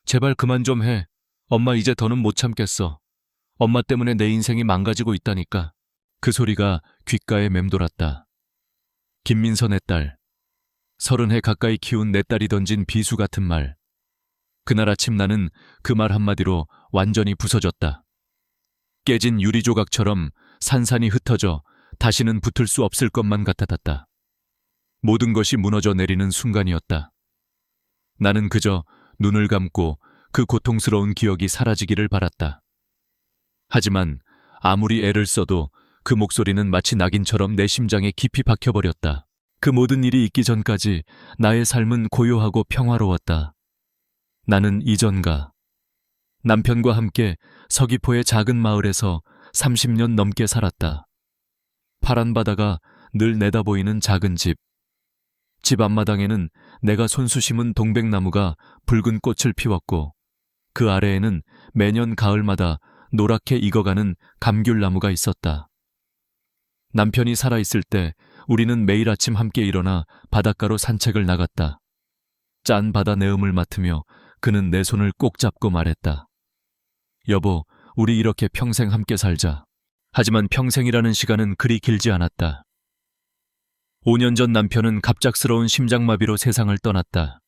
제발 그만 좀 해. 엄마 이제 더는 못 참겠어. 엄마 때문에 내 인생이 망가지고 있다니까. 그 소리가 귓가에 맴돌았다. 김민선의 딸. 30해 가까이 키운 내 딸이 던진 비수 같은 말. 그날 아침 나는 그 말 한마디로 완전히 부서졌다. 깨진 유리 조각처럼 산산이 흩어져 다시는 붙을 수 없을 것만 같았다. 모든 것이 무너져 내리는 순간이었다. 나는 그저 눈을 감고 그 고통스러운 기억이 사라지기를 바랐다. 하지만 아무리 애를 써도 그 목소리는 마치 낙인처럼 내 심장에 깊이 박혀버렸다. 그 모든 일이 있기 전까지 나의 삶은 고요하고 평화로웠다. 나는 이전가 남편과 함께 서귀포의 작은 마을에서 30년 넘게 살았다. 파란 바다가 늘 내다보이는 작은 집. 집 앞마당에는 내가 손수 심은 동백나무가 붉은 꽃을 피웠고 그 아래에는 매년 가을마다 노랗게 익어가는 감귤나무가 있었다. 남편이 살아있을 때 우리는 매일 아침 함께 일어나 바닷가로 산책을 나갔다. 짠 바다 내음을 맡으며 그는 내 손을 꼭 잡고 말했다. 여보, 우리 이렇게 평생 함께 살자. 하지만 평생이라는 시간은 그리 길지 않았다. 5년 전 남편은 갑작스러운 심장마비로 세상을 떠났다.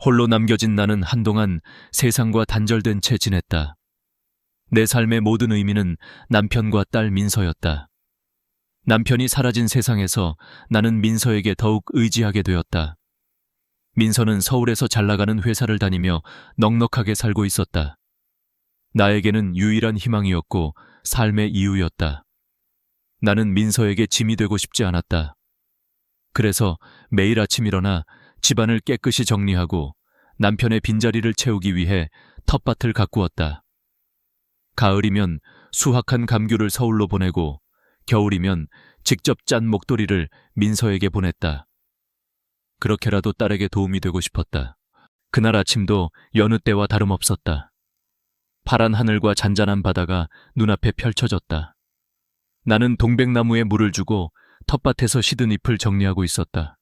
홀로 남겨진 나는 한동안 세상과 단절된 채 지냈다. 내 삶의 모든 의미는 남편과 딸 민서였다. 남편이 사라진 세상에서 나는 민서에게 더욱 의지하게 되었다. 민서는 서울에서 잘나가는 회사를 다니며 넉넉하게 살고 있었다. 나에게는 유일한 희망이었고 삶의 이유였다. 나는 민서에게 짐이 되고 싶지 않았다. 그래서 매일 아침 일어나 집안을 깨끗이 정리하고 남편의 빈자리를 채우기 위해 텃밭을 가꾸었다. 가을이면 수확한 감귤을 서울로 보내고 겨울이면 직접 짠 목도리를 민서에게 보냈다. 그렇게라도 딸에게 도움이 되고 싶었다. 그날 아침도 여느 때와 다름없었다. 파란 하늘과 잔잔한 바다가 눈앞에 펼쳐졌다. 나는 동백나무에 물을 주고 텃밭에서 시든 잎을 정리하고 있었다.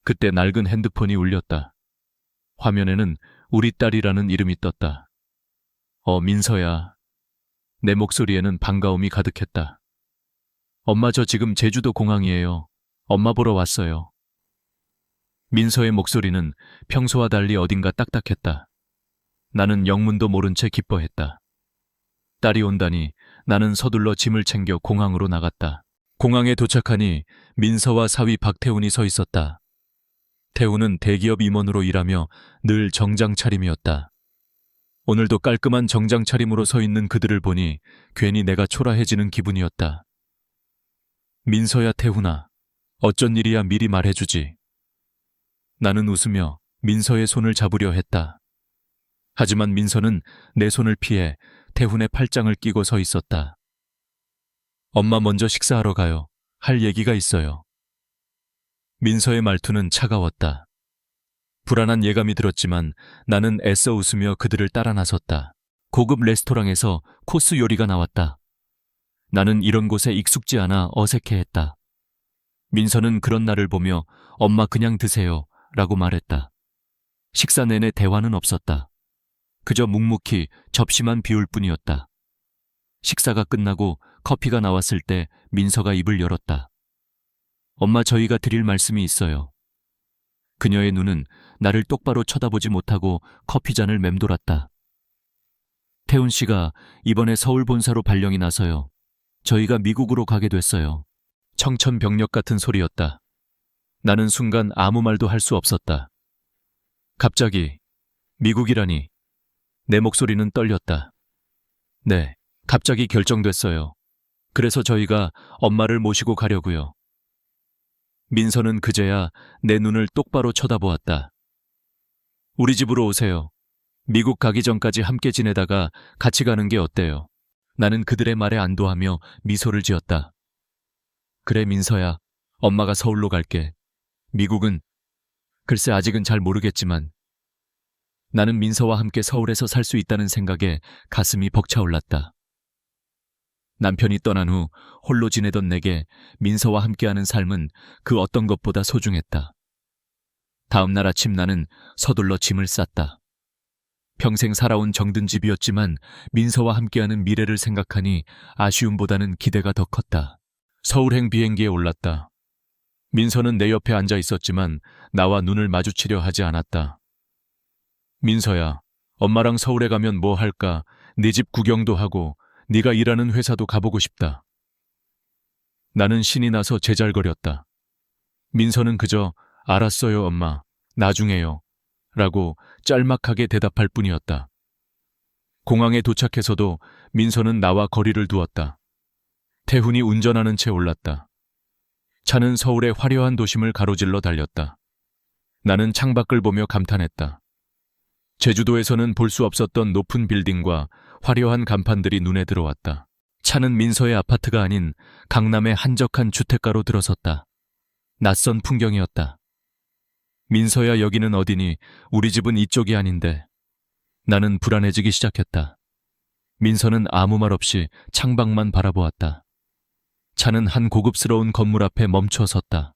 그때 낡은 핸드폰이 울렸다. 화면에는 우리 딸이라는 이름이 떴다. 민서야. 내 목소리에는 반가움이 가득했다. 엄마, 저 지금 제주도 공항이에요. 엄마 보러 왔어요. 민서의 목소리는 평소와 달리 어딘가 딱딱했다. 나는 영문도 모른 채 기뻐했다. 딸이 온다니 나는 서둘러 짐을 챙겨 공항으로 나갔다. 공항에 도착하니 민서와 사위 박태훈이 서 있었다. 태훈은 대기업 임원으로 일하며 늘 정장 차림이었다. 오늘도 깔끔한 정장 차림으로 서 있는 그들을 보니 괜히 내가 초라해지는 기분이었다. 민서야, 태훈아, 어쩐 일이야, 미리 말해주지. 나는 웃으며 민서의 손을 잡으려 했다. 하지만 민서는 내 손을 피해 태훈의 팔짱을 끼고 서 있었다. 엄마, 먼저 식사하러 가요. 할 얘기가 있어요. 민서의 말투는 차가웠다. 불안한 예감이 들었지만 나는 애써 웃으며 그들을 따라 나섰다. 고급 레스토랑에서 코스 요리가 나왔다. 나는 이런 곳에 익숙지 않아 어색해했다. 민서는 그런 나를 보며 엄마 그냥 드세요 라고 말했다. 식사 내내 대화는 없었다. 그저 묵묵히 접시만 비울 뿐이었다. 식사가 끝나고 커피가 나왔을 때 민서가 입을 열었다. 엄마, 저희가 드릴 말씀이 있어요. 그녀의 눈은 나를 똑바로 쳐다보지 못하고 커피잔을 맴돌았다. 태훈 씨가 이번에 서울 본사로 발령이 나서요. 저희가 미국으로 가게 됐어요. 청천벽력 같은 소리였다. 나는 순간 아무 말도 할 수 없었다. 갑자기 미국이라니. 내 목소리는 떨렸다. 네, 갑자기 결정됐어요. 그래서 저희가 엄마를 모시고 가려고요. 민서는 그제야 내 눈을 똑바로 쳐다보았다. 우리 집으로 오세요. 미국 가기 전까지 함께 지내다가 같이 가는 게 어때요? 나는 그들의 말에 안도하며 미소를 지었다. 그래, 민서야. 엄마가 서울로 갈게. 미국은 글쎄 아직은 잘 모르겠지만 나는 민서와 함께 서울에서 살 수 있다는 생각에 가슴이 벅차올랐다. 남편이 떠난 후 홀로 지내던 내게 민서와 함께하는 삶은 그 어떤 것보다 소중했다. 다음 날 아침 나는 서둘러 짐을 쌌다. 평생 살아온 정든 집이었지만 민서와 함께하는 미래를 생각하니 아쉬움보다는 기대가 더 컸다. 서울행 비행기에 올랐다. 민서는 내 옆에 앉아 있었지만 나와 눈을 마주치려 하지 않았다. 민서야, 엄마랑 서울에 가면 뭐 할까? 네 집 구경도 하고 네가 일하는 회사도 가보고 싶다. 나는 신이 나서 제잘거렸다. 민서는 그저 알았어요 엄마, 나중에요 라고 짤막하게 대답할 뿐이었다. 공항에 도착해서도 민서는 나와 거리를 두었다. 태훈이 운전하는 채 올랐다. 차는 서울의 화려한 도심을 가로질러 달렸다. 나는 창밖을 보며 감탄했다. 제주도에서는 볼 수 없었던 높은 빌딩과 화려한 간판들이 눈에 들어왔다. 차는 민서의 아파트가 아닌 강남의 한적한 주택가로 들어섰다. 낯선 풍경이었다. 민서야, 여기는 어디니? 우리 집은 이쪽이 아닌데. 나는 불안해지기 시작했다. 민서는 아무 말 없이 창밖만 바라보았다. 차는 한 고급스러운 건물 앞에 멈춰 섰다.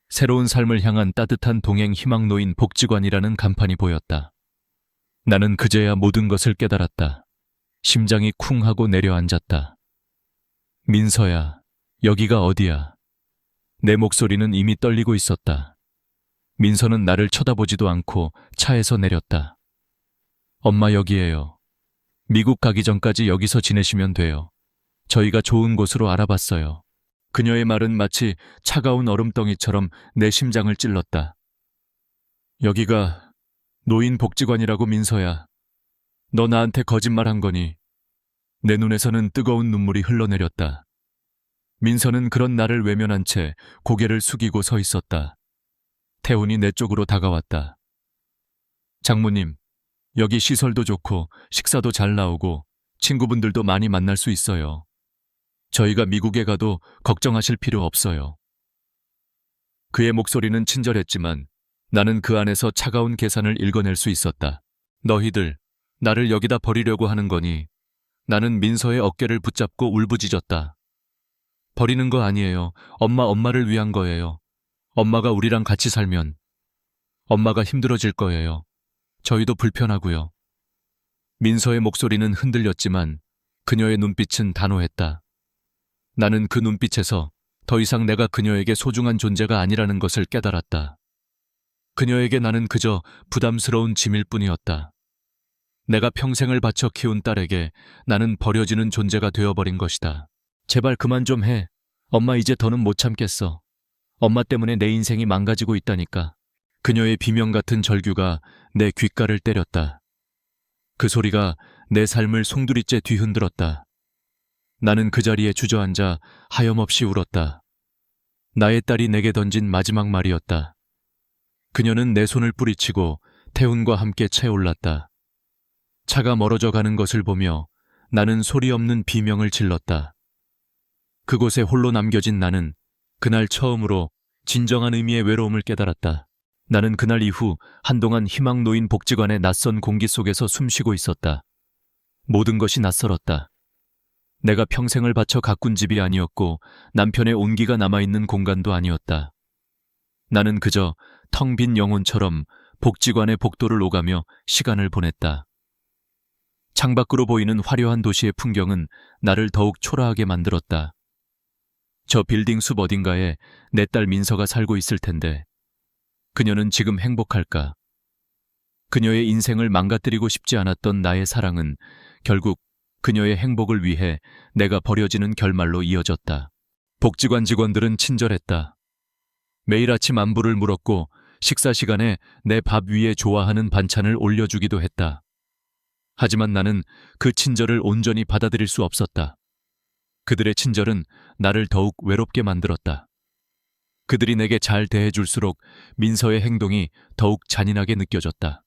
새로운 삶을 향한 따뜻한 동행 희망노인 복지관이라는 간판이 보였다. 나는 그제야 모든 것을 깨달았다. 심장이 쿵 하고 내려앉았다. 민서야, 여기가 어디야? 내 목소리는 이미 떨리고 있었다. 민서는 나를 쳐다보지도 않고 차에서 내렸다. 엄마, 여기에요. 미국 가기 전까지 여기서 지내시면 돼요. 저희가 좋은 곳으로 알아봤어요. 그녀의 말은 마치 차가운 얼음덩이처럼 내 심장을 찔렀다. 여기가 노인복지관이라고. 민서야, 너 나한테 거짓말한 거니? 내 눈에서는 뜨거운 눈물이 흘러내렸다. 민서는 그런 나를 외면한 채 고개를 숙이고 서 있었다. 태훈이 내 쪽으로 다가왔다. 장모님, 여기 시설도 좋고 식사도 잘 나오고 친구분들도 많이 만날 수 있어요. 저희가 미국에 가도 걱정하실 필요 없어요. 그의 목소리는 친절했지만 나는 그 안에서 차가운 계산을 읽어낼 수 있었다. 너희들, 나를 여기다 버리려고 하는 거니? 나는 민서의 어깨를 붙잡고 울부짖었다. 버리는 거 아니에요. 엄마를 위한 거예요. 엄마가 우리랑 같이 살면 엄마가 힘들어질 거예요. 저희도 불편하고요. 민서의 목소리는 흔들렸지만 그녀의 눈빛은 단호했다. 나는 그 눈빛에서 더 이상 내가 그녀에게 소중한 존재가 아니라는 것을 깨달았다. 그녀에게 나는 그저 부담스러운 짐일 뿐이었다. 내가 평생을 바쳐 키운 딸에게 나는 버려지는 존재가 되어버린 것이다. 제발 그만 좀 해. 엄마 이제 더는 못 참겠어. 엄마 때문에 내 인생이 망가지고 있다니까. 그녀의 비명 같은 절규가 내 귓가를 때렸다. 그 소리가 내 삶을 송두리째 뒤흔들었다. 나는 그 자리에 주저앉아 하염없이 울었다. 나의 딸이 내게 던진 마지막 말이었다. 그녀는 내 손을 뿌리치고 태훈과 함께 차에 올랐다. 차가 멀어져 가는 것을 보며 나는 소리 없는 비명을 질렀다. 그곳에 홀로 남겨진 나는 그날 처음으로 진정한 의미의 외로움을 깨달았다. 나는 그날 이후 한동안 희망노인 복지관의 낯선 공기 속에서 숨쉬고 있었다. 모든 것이 낯설었다. 내가 평생을 바쳐 가꾼 집이 아니었고 남편의 온기가 남아있는 공간도 아니었다. 나는 그저 텅 빈 영혼처럼 복지관의 복도를 오가며 시간을 보냈다. 창밖으로 보이는 화려한 도시의 풍경은 나를 더욱 초라하게 만들었다. 저 빌딩 숲 어딘가에 내 딸 민서가 살고 있을 텐데 그녀는 지금 행복할까? 그녀의 인생을 망가뜨리고 싶지 않았던 나의 사랑은 결국 그녀의 행복을 위해 내가 버려지는 결말로 이어졌다. 복지관 직원들은 친절했다. 매일 아침 안부를 물었고 식사 시간에 내 밥 위에 좋아하는 반찬을 올려주기도 했다. 하지만 나는 그 친절을 온전히 받아들일 수 없었다. 그들의 친절은 나를 더욱 외롭게 만들었다. 그들이 내게 잘 대해줄수록 민서의 행동이 더욱 잔인하게 느껴졌다.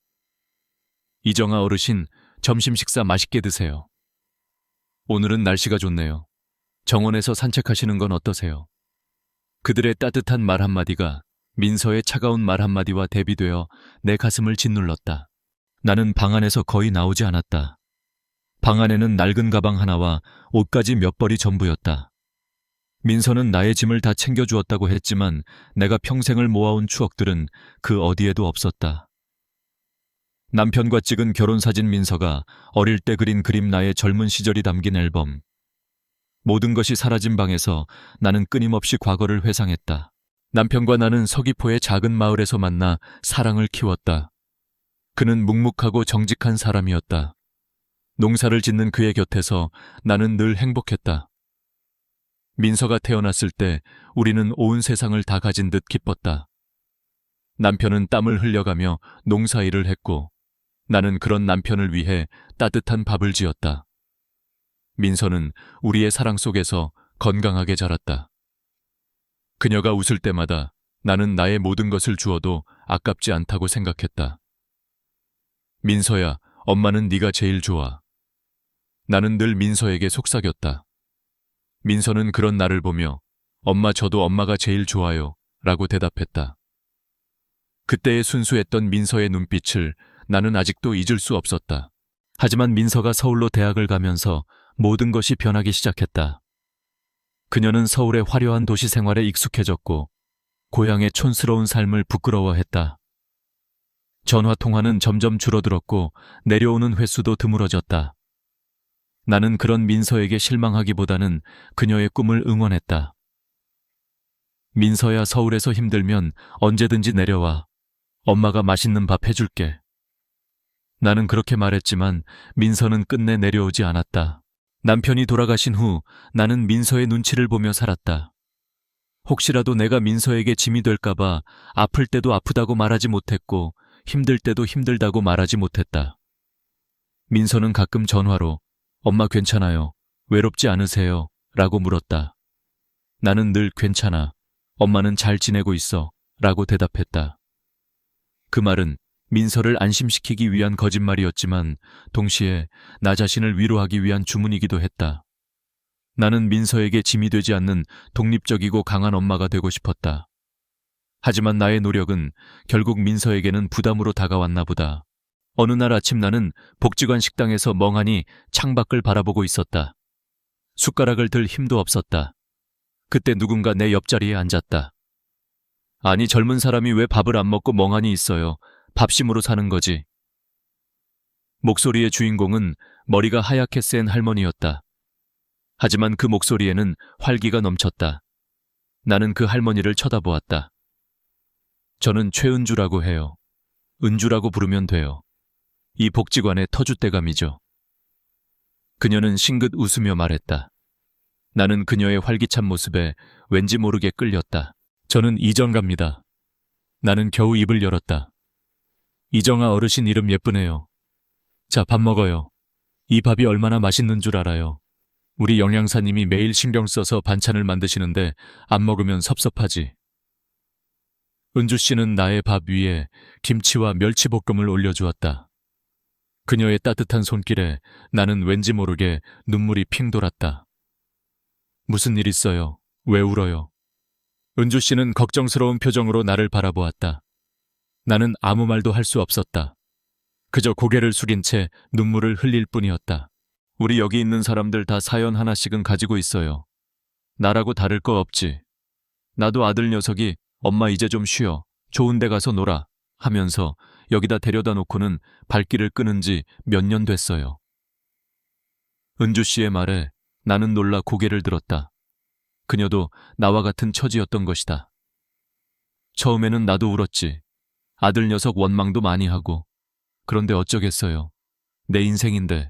이정아 어르신, 점심 식사 맛있게 드세요. 오늘은 날씨가 좋네요. 정원에서 산책하시는 건 어떠세요? 그들의 따뜻한 말 한마디가 민서의 차가운 말 한마디와 대비되어 내 가슴을 짓눌렀다. 나는 방 안에서 거의 나오지 않았다. 방 안에는 낡은 가방 하나와 옷까지 몇 벌이 전부였다. 민서는 나의 짐을 다 챙겨주었다고 했지만 내가 평생을 모아온 추억들은 그 어디에도 없었다. 남편과 찍은 결혼사진 민서가 어릴 때 그린 그림 나의 젊은 시절이 담긴 앨범. 모든 것이 사라진 방에서 나는 끊임없이 과거를 회상했다. 남편과 나는 서귀포의 작은 마을에서 만나 사랑을 키웠다. 그는 묵묵하고 정직한 사람이었다. 농사를 짓는 그의 곁에서 나는 늘 행복했다. 민서가 태어났을 때 우리는 온 세상을 다 가진 듯 기뻤다. 남편은 땀을 흘려가며 농사일을 했고 나는 그런 남편을 위해 따뜻한 밥을 지었다. 민서는 우리의 사랑 속에서 건강하게 자랐다. 그녀가 웃을 때마다 나는 나의 모든 것을 주어도 아깝지 않다고 생각했다. 민서야, 엄마는 네가 제일 좋아. 나는 늘 민서에게 속삭였다. 민서는 그런 나를 보며 엄마 저도 엄마가 제일 좋아요 라고 대답했다. 그때의 순수했던 민서의 눈빛을 나는 아직도 잊을 수 없었다. 하지만 민서가 서울로 대학을 가면서 모든 것이 변하기 시작했다. 그녀는 서울의 화려한 도시 생활에 익숙해졌고 고향의 촌스러운 삶을 부끄러워했다. 전화 통화는 점점 줄어들었고 내려오는 횟수도 드물어졌다. 나는 그런 민서에게 실망하기보다는 그녀의 꿈을 응원했다. 민서야, 서울에서 힘들면 언제든지 내려와. 엄마가 맛있는 밥 해줄게. 나는 그렇게 말했지만 민서는 끝내 내려오지 않았다. 남편이 돌아가신 후 나는 민서의 눈치를 보며 살았다. 혹시라도 내가 민서에게 짐이 될까봐 아플 때도 아프다고 말하지 못했고 힘들 때도 힘들다고 말하지 못했다. 민서는 가끔 전화로 엄마 괜찮아요? 외롭지 않으세요? 라고 물었다. 나는 늘 괜찮아. 엄마는 잘 지내고 있어. 라고 대답했다. 그 말은 민서를 안심시키기 위한 거짓말이었지만 동시에 나 자신을 위로하기 위한 주문이기도 했다. 나는 민서에게 짐이 되지 않는 독립적이고 강한 엄마가 되고 싶었다. 하지만 나의 노력은 결국 민서에게는 부담으로 다가왔나 보다. 어느 날 아침 나는 복지관 식당에서 멍하니 창밖을 바라보고 있었다. 숟가락을 들 힘도 없었다. 그때 누군가 내 옆자리에 앉았다. 아니, 젊은 사람이 왜 밥을 안 먹고 멍하니 있어요? 밥심으로 사는 거지. 목소리의 주인공은 머리가 하얗게 센 할머니였다. 하지만 그 목소리에는 활기가 넘쳤다. 나는 그 할머니를 쳐다보았다. 저는 최은주라고 해요. 은주라고 부르면 돼요. 이 복지관의 터줏대감이죠. 그녀는 싱긋 웃으며 말했다. 나는 그녀의 활기찬 모습에 왠지 모르게 끌렸다. 저는 이정갑니다. 나는 겨우 입을 열었다. 이정아 어르신 이름 예쁘네요. 자, 밥 먹어요. 이 밥이 얼마나 맛있는 줄 알아요. 우리 영양사님이 매일 신경 써서 반찬을 만드시는데 안 먹으면 섭섭하지. 은주 씨는 나의 밥 위에 김치와 멸치볶음을 올려주었다. 그녀의 따뜻한 손길에 나는 왠지 모르게 눈물이 핑 돌았다. 무슨 일 있어요? 왜 울어요? 은주 씨는 걱정스러운 표정으로 나를 바라보았다. 나는 아무 말도 할 수 없었다. 그저 고개를 숙인 채 눈물을 흘릴 뿐이었다. 우리 여기 있는 사람들 다 사연 하나씩은 가지고 있어요. 나라고 다를 거 없지. 나도 아들 녀석이 엄마 이제 좀 쉬어. 좋은 데 가서 놀아. 하면서 여기다 데려다 놓고는 발길을 끊은 지 몇 년 됐어요. 은주 씨의 말에 나는 놀라 고개를 들었다. 그녀도 나와 같은 처지였던 것이다. 처음에는 나도 울었지. 아들 녀석 원망도 많이 하고. 그런데 어쩌겠어요. 내 인생인데.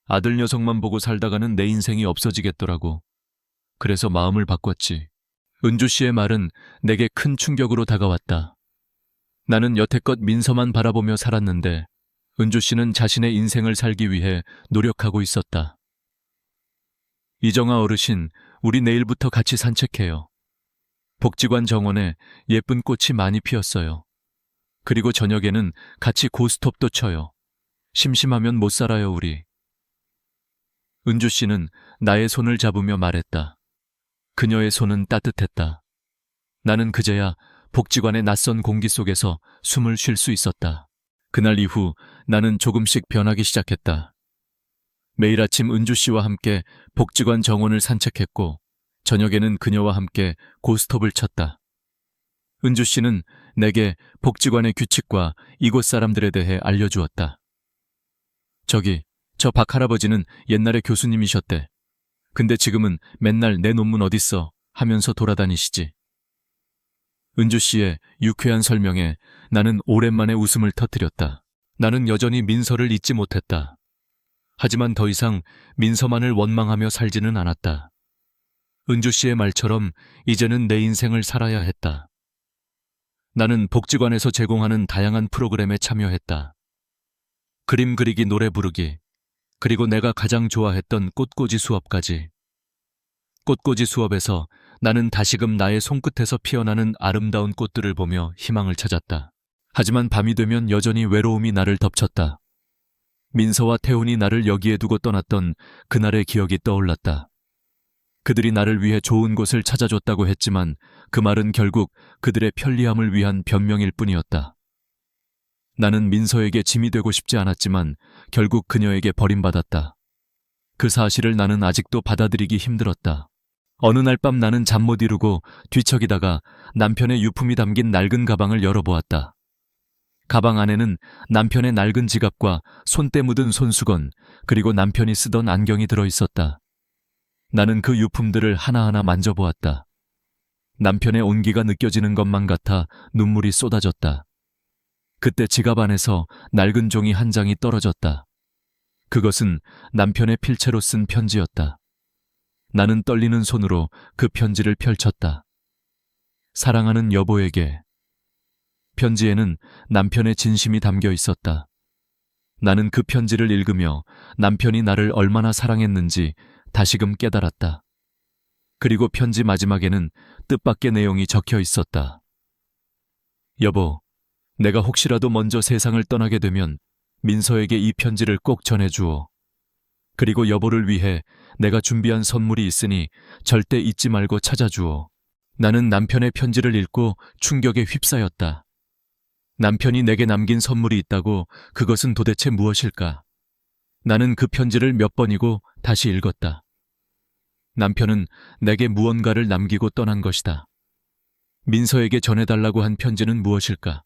아들 녀석만 보고 살다가는 내 인생이 없어지겠더라고. 그래서 마음을 바꿨지. 은주 씨의 말은 내게 큰 충격으로 다가왔다. 나는 여태껏 민서만 바라보며 살았는데 은주 씨는 자신의 인생을 살기 위해 노력하고 있었다. 이정아 어르신, 우리 내일부터 같이 산책해요. 복지관 정원에 예쁜 꽃이 많이 피었어요. 그리고 저녁에는 같이 고스톱도 쳐요. 심심하면 못 살아요, 우리. 은주 씨는 나의 손을 잡으며 말했다. 그녀의 손은 따뜻했다. 나는 그제야 복지관의 낯선 공기 속에서 숨을 쉴 수 있었다. 그날 이후 나는 조금씩 변하기 시작했다. 매일 아침 은주 씨와 함께 복지관 정원을 산책했고 저녁에는 그녀와 함께 고스톱을 쳤다. 은주 씨는 내게 복지관의 규칙과 이곳 사람들에 대해 알려주었다. 저 박 할아버지는 옛날에 교수님이셨대. 근데 지금은 맨날 내 논문 어딨어 하면서 돌아다니시지. 은주 씨의 유쾌한 설명에 나는 오랜만에 웃음을 터뜨렸다. 나는 여전히 민서를 잊지 못했다. 하지만 더 이상 민서만을 원망하며 살지는 않았다. 은주 씨의 말처럼 이제는 내 인생을 살아야 했다. 나는 복지관에서 제공하는 다양한 프로그램에 참여했다. 그림 그리기, 노래 부르기, 그리고 내가 가장 좋아했던 꽃꽂이 수업까지. 꽃꽂이 수업에서 나는 다시금 나의 손끝에서 피어나는 아름다운 꽃들을 보며 희망을 찾았다. 하지만 밤이 되면 여전히 외로움이 나를 덮쳤다. 민서와 태훈이 나를 여기에 두고 떠났던 그날의 기억이 떠올랐다. 그들이 나를 위해 좋은 곳을 찾아줬다고 했지만 그 말은 결국 그들의 편리함을 위한 변명일 뿐이었다. 나는 민서에게 짐이 되고 싶지 않았지만 결국 그녀에게 버림받았다. 그 사실을 나는 아직도 받아들이기 힘들었다. 어느 날 밤 나는 잠 못 이루고 뒤척이다가 남편의 유품이 담긴 낡은 가방을 열어보았다. 가방 안에는 남편의 낡은 지갑과 손때 묻은 손수건, 그리고 남편이 쓰던 안경이 들어있었다. 나는 그 유품들을 하나하나 만져보았다. 남편의 온기가 느껴지는 것만 같아 눈물이 쏟아졌다. 그때 지갑 안에서 낡은 종이 한 장이 떨어졌다. 그것은 남편의 필체로 쓴 편지였다. 나는 떨리는 손으로 그 편지를 펼쳤다. 사랑하는 여보에게. 편지에는 남편의 진심이 담겨 있었다. 나는 그 편지를 읽으며 남편이 나를 얼마나 사랑했는지 다시금 깨달았다. 그리고 편지 마지막에는 뜻밖의 내용이 적혀 있었다. 여보, 내가 혹시라도 먼저 세상을 떠나게 되면 민서에게 이 편지를 꼭 전해주오. 그리고 여보를 위해 내가 준비한 선물이 있으니 절대 잊지 말고 찾아주오. 나는 남편의 편지를 읽고 충격에 휩싸였다. 남편이 내게 남긴 선물이 있다고 그것은 도대체 무엇일까? 나는 그 편지를 몇 번이고 다시 읽었다. 남편은 내게 무언가를 남기고 떠난 것이다. 민서에게 전해달라고 한 편지는 무엇일까?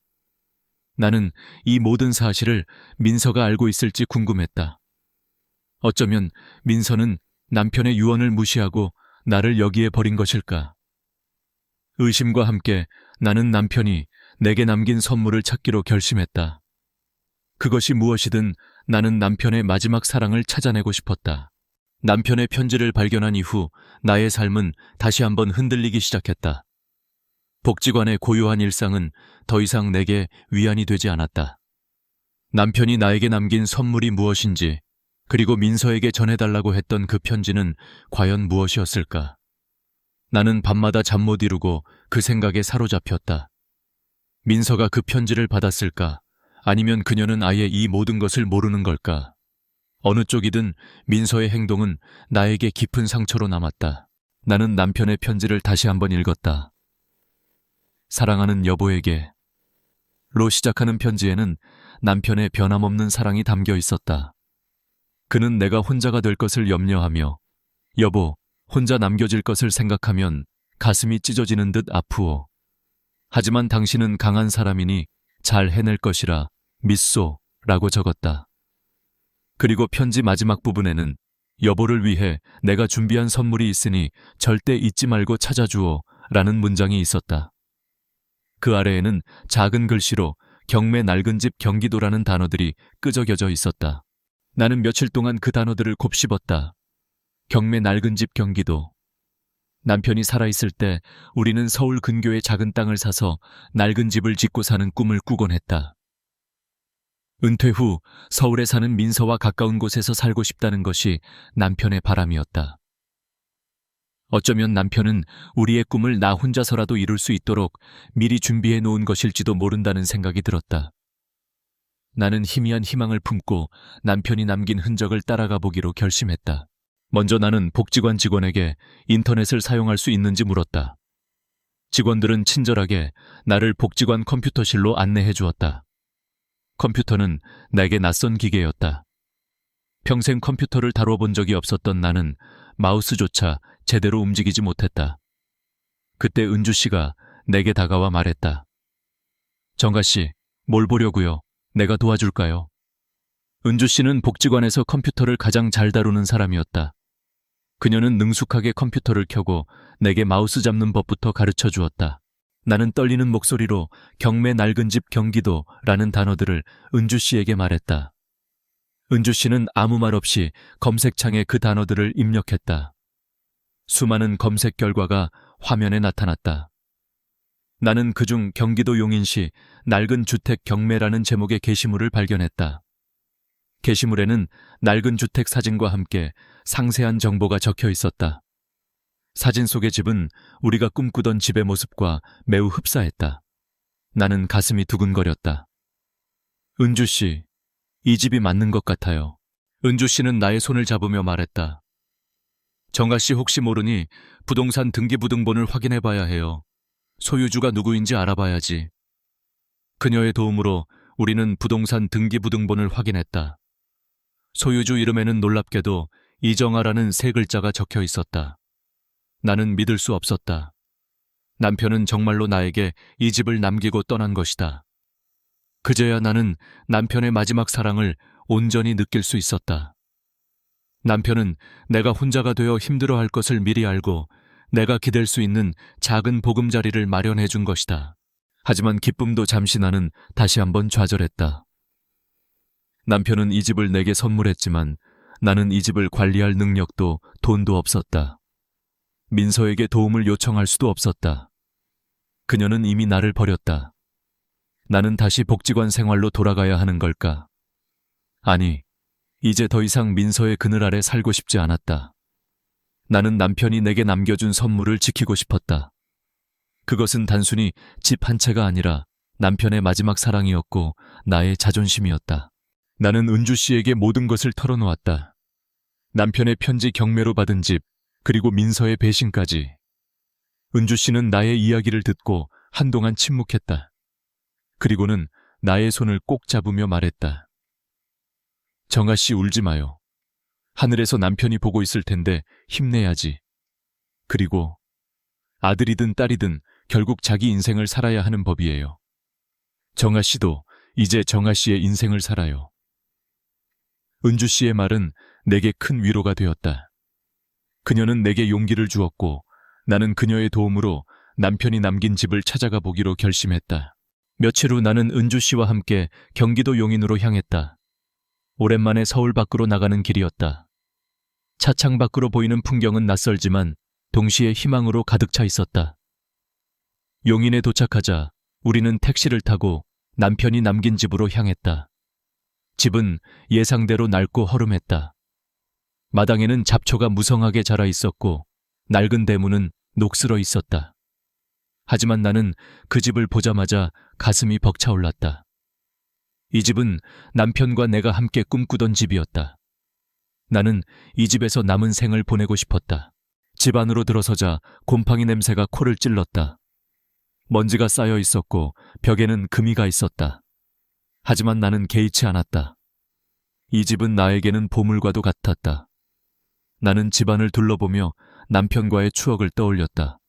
나는 이 모든 사실을 민서가 알고 있을지 궁금했다. 어쩌면 민서는 남편의 유언을 무시하고 나를 여기에 버린 것일까? 의심과 함께 나는 남편이 내게 남긴 선물을 찾기로 결심했다. 그것이 무엇이든 나는 남편의 마지막 사랑을 찾아내고 싶었다. 남편의 편지를 발견한 이후 나의 삶은 다시 한번 흔들리기 시작했다. 복지관의 고요한 일상은 더 이상 내게 위안이 되지 않았다. 남편이 나에게 남긴 선물이 무엇인지, 그리고 민서에게 전해달라고 했던 그 편지는 과연 무엇이었을까? 나는 밤마다 잠 못 이루고 그 생각에 사로잡혔다. 민서가 그 편지를 받았을까? 아니면 그녀는 아예 이 모든 것을 모르는 걸까? 어느 쪽이든 민서의 행동은 나에게 깊은 상처로 남았다. 나는 남편의 편지를 다시 한번 읽었다. 사랑하는 여보에게. 로 시작하는 편지에는 남편의 변함없는 사랑이 담겨 있었다. 그는 내가 혼자가 될 것을 염려하며, 여보, 혼자 남겨질 것을 생각하면 가슴이 찢어지는 듯 아프오. 하지만 당신은 강한 사람이니 잘 해낼 것이라 믿소 라고 적었다. 그리고 편지 마지막 부분에는 여보를 위해 내가 준비한 선물이 있으니 절대 잊지 말고 찾아주오 라는 문장이 있었다. 그 아래에는 작은 글씨로 경매 낡은 집 경기도라는 단어들이 끄적여져 있었다. 나는 며칠 동안 그 단어들을 곱씹었다. 경매 낡은 집 경기도. 남편이 살아있을 때 우리는 서울 근교의 작은 땅을 사서 낡은 집을 짓고 사는 꿈을 꾸곤 했다. 은퇴 후 서울에 사는 민서와 가까운 곳에서 살고 싶다는 것이 남편의 바람이었다. 어쩌면 남편은 우리의 꿈을 나 혼자서라도 이룰 수 있도록 미리 준비해 놓은 것일지도 모른다는 생각이 들었다. 나는 희미한 희망을 품고 남편이 남긴 흔적을 따라가 보기로 결심했다. 먼저 나는 복지관 직원에게 인터넷을 사용할 수 있는지 물었다. 직원들은 친절하게 나를 복지관 컴퓨터실로 안내해 주었다. 컴퓨터는 내게 낯선 기계였다. 평생 컴퓨터를 다뤄본 적이 없었던 나는 마우스조차 제대로 움직이지 못했다. 그때 은주 씨가 내게 다가와 말했다. 정가씨, 뭘 보려고요? 내가 도와줄까요? 은주 씨는 복지관에서 컴퓨터를 가장 잘 다루는 사람이었다. 그녀는 능숙하게 컴퓨터를 켜고 내게 마우스 잡는 법부터 가르쳐 주었다. 나는 떨리는 목소리로 경매 낡은 집 경기도라는 단어들을 은주 씨에게 말했다. 은주 씨는 아무 말 없이 검색창에 그 단어들을 입력했다. 수많은 검색 결과가 화면에 나타났다. 나는 그중 경기도 용인시 낡은 주택 경매라는 제목의 게시물을 발견했다. 게시물에는 낡은 주택 사진과 함께 상세한 정보가 적혀 있었다. 사진 속의 집은 우리가 꿈꾸던 집의 모습과 매우 흡사했다. 나는 가슴이 두근거렸다. 은주 씨, 이 집이 맞는 것 같아요. 은주 씨는 나의 손을 잡으며 말했다. 정가 씨 혹시 모르니 부동산 등기부등본을 확인해 봐야 해요. 소유주가 누구인지 알아봐야지. 그녀의 도움으로 우리는 부동산 등기부등본을 확인했다. 소유주 이름에는 놀랍게도 이정아라는 세 글자가 적혀 있었다. 나는 믿을 수 없었다. 남편은 정말로 나에게 이 집을 남기고 떠난 것이다. 그제야 나는 남편의 마지막 사랑을 온전히 느낄 수 있었다. 남편은 내가 혼자가 되어 힘들어할 것을 미리 알고 내가 기댈 수 있는 작은 보금자리를 마련해 준 것이다. 하지만 기쁨도 잠시 나는 다시 한번 좌절했다. 남편은 이 집을 내게 선물했지만 나는 이 집을 관리할 능력도 돈도 없었다. 민서에게 도움을 요청할 수도 없었다. 그녀는 이미 나를 버렸다. 나는 다시 복지관 생활로 돌아가야 하는 걸까? 아니, 이제 더 이상 민서의 그늘 아래 살고 싶지 않았다. 나는 남편이 내게 남겨준 선물을 지키고 싶었다. 그것은 단순히 집 한 채가 아니라 남편의 마지막 사랑이었고 나의 자존심이었다. 나는 은주 씨에게 모든 것을 털어놓았다. 남편의 편지 경매로 받은 집, 그리고 민서의 배신까지. 은주 씨는 나의 이야기를 듣고 한동안 침묵했다. 그리고는 나의 손을 꼭 잡으며 말했다. 정아 씨, 울지 마요. 하늘에서 남편이 보고 있을 텐데 힘내야지. 그리고 아들이든 딸이든 결국 자기 인생을 살아야 하는 법이에요. 정아 씨도 이제 정아 씨의 인생을 살아요. 은주 씨의 말은 내게 큰 위로가 되었다. 그녀는 내게 용기를 주었고 나는 그녀의 도움으로 남편이 남긴 집을 찾아가 보기로 결심했다. 며칠 후 나는 은주 씨와 함께 경기도 용인으로 향했다. 오랜만에 서울 밖으로 나가는 길이었다. 차창 밖으로 보이는 풍경은 낯설지만 동시에 희망으로 가득 차 있었다. 용인에 도착하자 우리는 택시를 타고 남편이 남긴 집으로 향했다. 집은 예상대로 낡고 허름했다. 마당에는 잡초가 무성하게 자라 있었고 낡은 대문은 녹슬어 있었다. 하지만 나는 그 집을 보자마자 가슴이 벅차올랐다. 이 집은 남편과 내가 함께 꿈꾸던 집이었다. 나는 이 집에서 남은 생을 보내고 싶었다. 집 안으로 들어서자 곰팡이 냄새가 코를 찔렀다. 먼지가 쌓여 있었고 벽에는 금이가 있었다. 하지만 나는 개의치 않았다. 이 집은 나에게는 보물과도 같았다. 나는 집안을 둘러보며 남편과의 추억을 떠올렸다.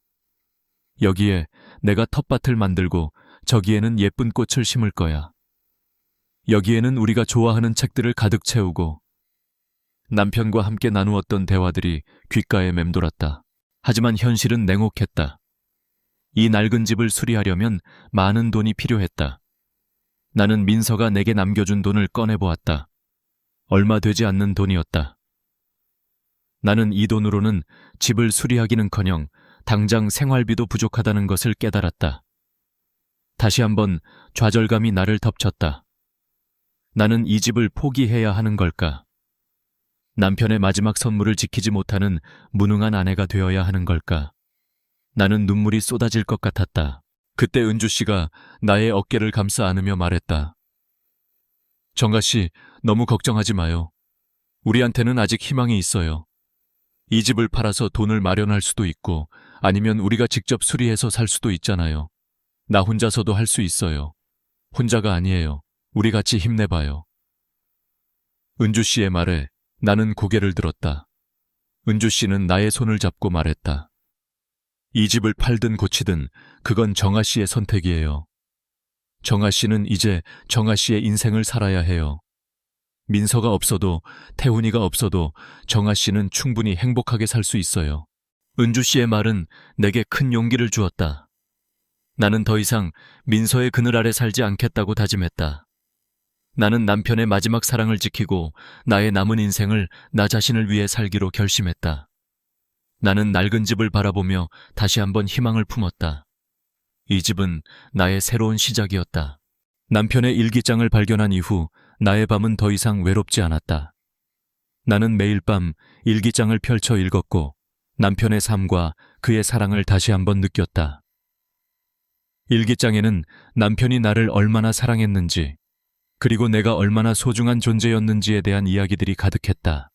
여기에 내가 텃밭을 만들고 저기에는 예쁜 꽃을 심을 거야. 여기에는 우리가 좋아하는 책들을 가득 채우고 남편과 함께 나누었던 대화들이 귓가에 맴돌았다. 하지만 현실은 냉혹했다. 이 낡은 집을 수리하려면 많은 돈이 필요했다. 나는 민서가 내게 남겨준 돈을 꺼내보았다. 얼마 되지 않는 돈이었다. 나는 이 돈으로는 집을 수리하기는커녕 당장 생활비도 부족하다는 것을 깨달았다. 다시 한번 좌절감이 나를 덮쳤다. 나는 이 집을 포기해야 하는 걸까? 남편의 마지막 선물을 지키지 못하는 무능한 아내가 되어야 하는 걸까? 나는 눈물이 쏟아질 것 같았다. 그때 은주 씨가 나의 어깨를 감싸 안으며 말했다. 정가 씨, 너무 걱정하지 마요. 우리한테는 아직 희망이 있어요. 이 집을 팔아서 돈을 마련할 수도 있고 아니면 우리가 직접 수리해서 살 수도 있잖아요. 나 혼자서도 할 수 있어요. 혼자가 아니에요. 우리 같이 힘내봐요. 은주 씨의 말에 나는 고개를 들었다. 은주 씨는 나의 손을 잡고 말했다. 이 집을 팔든 고치든 그건 정아 씨의 선택이에요. 정아 씨는 이제 정아 씨의 인생을 살아야 해요. 민서가 없어도, 태훈이가 없어도 정아 씨는 충분히 행복하게 살 수 있어요. 은주 씨의 말은 내게 큰 용기를 주었다. 나는 더 이상 민서의 그늘 아래 살지 않겠다고 다짐했다. 나는 남편의 마지막 사랑을 지키고 나의 남은 인생을 나 자신을 위해 살기로 결심했다. 나는 낡은 집을 바라보며 다시 한번 희망을 품었다. 이 집은 나의 새로운 시작이었다. 남편의 일기장을 발견한 이후 나의 밤은 더 이상 외롭지 않았다. 나는 매일 밤 일기장을 펼쳐 읽었고 남편의 삶과 그의 사랑을 다시 한번 느꼈다. 일기장에는 남편이 나를 얼마나 사랑했는지, 그리고 내가 얼마나 소중한 존재였는지에 대한 이야기들이 가득했다.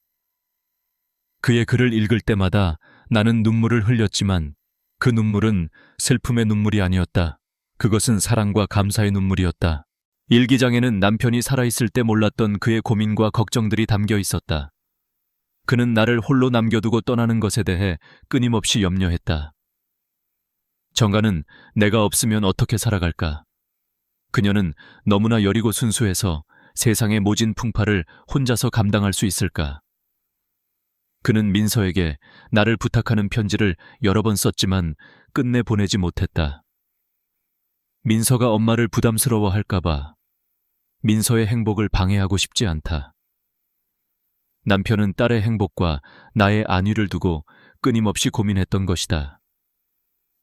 그의 글을 읽을 때마다 나는 눈물을 흘렸지만 그 눈물은 슬픔의 눈물이 아니었다. 그것은 사랑과 감사의 눈물이었다. 일기장에는 남편이 살아있을 때 몰랐던 그의 고민과 걱정들이 담겨 있었다. 그는 나를 홀로 남겨두고 떠나는 것에 대해 끊임없이 염려했다. 정가는 내가 없으면 어떻게 살아갈까? 그녀는 너무나 여리고 순수해서 세상의 모진 풍파를 혼자서 감당할 수 있을까? 그는 민서에게 나를 부탁하는 편지를 여러 번 썼지만 끝내 보내지 못했다. 민서가 엄마를 부담스러워할까봐, 민서의 행복을 방해하고 싶지 않다. 남편은 딸의 행복과 나의 안위를 두고 끊임없이 고민했던 것이다.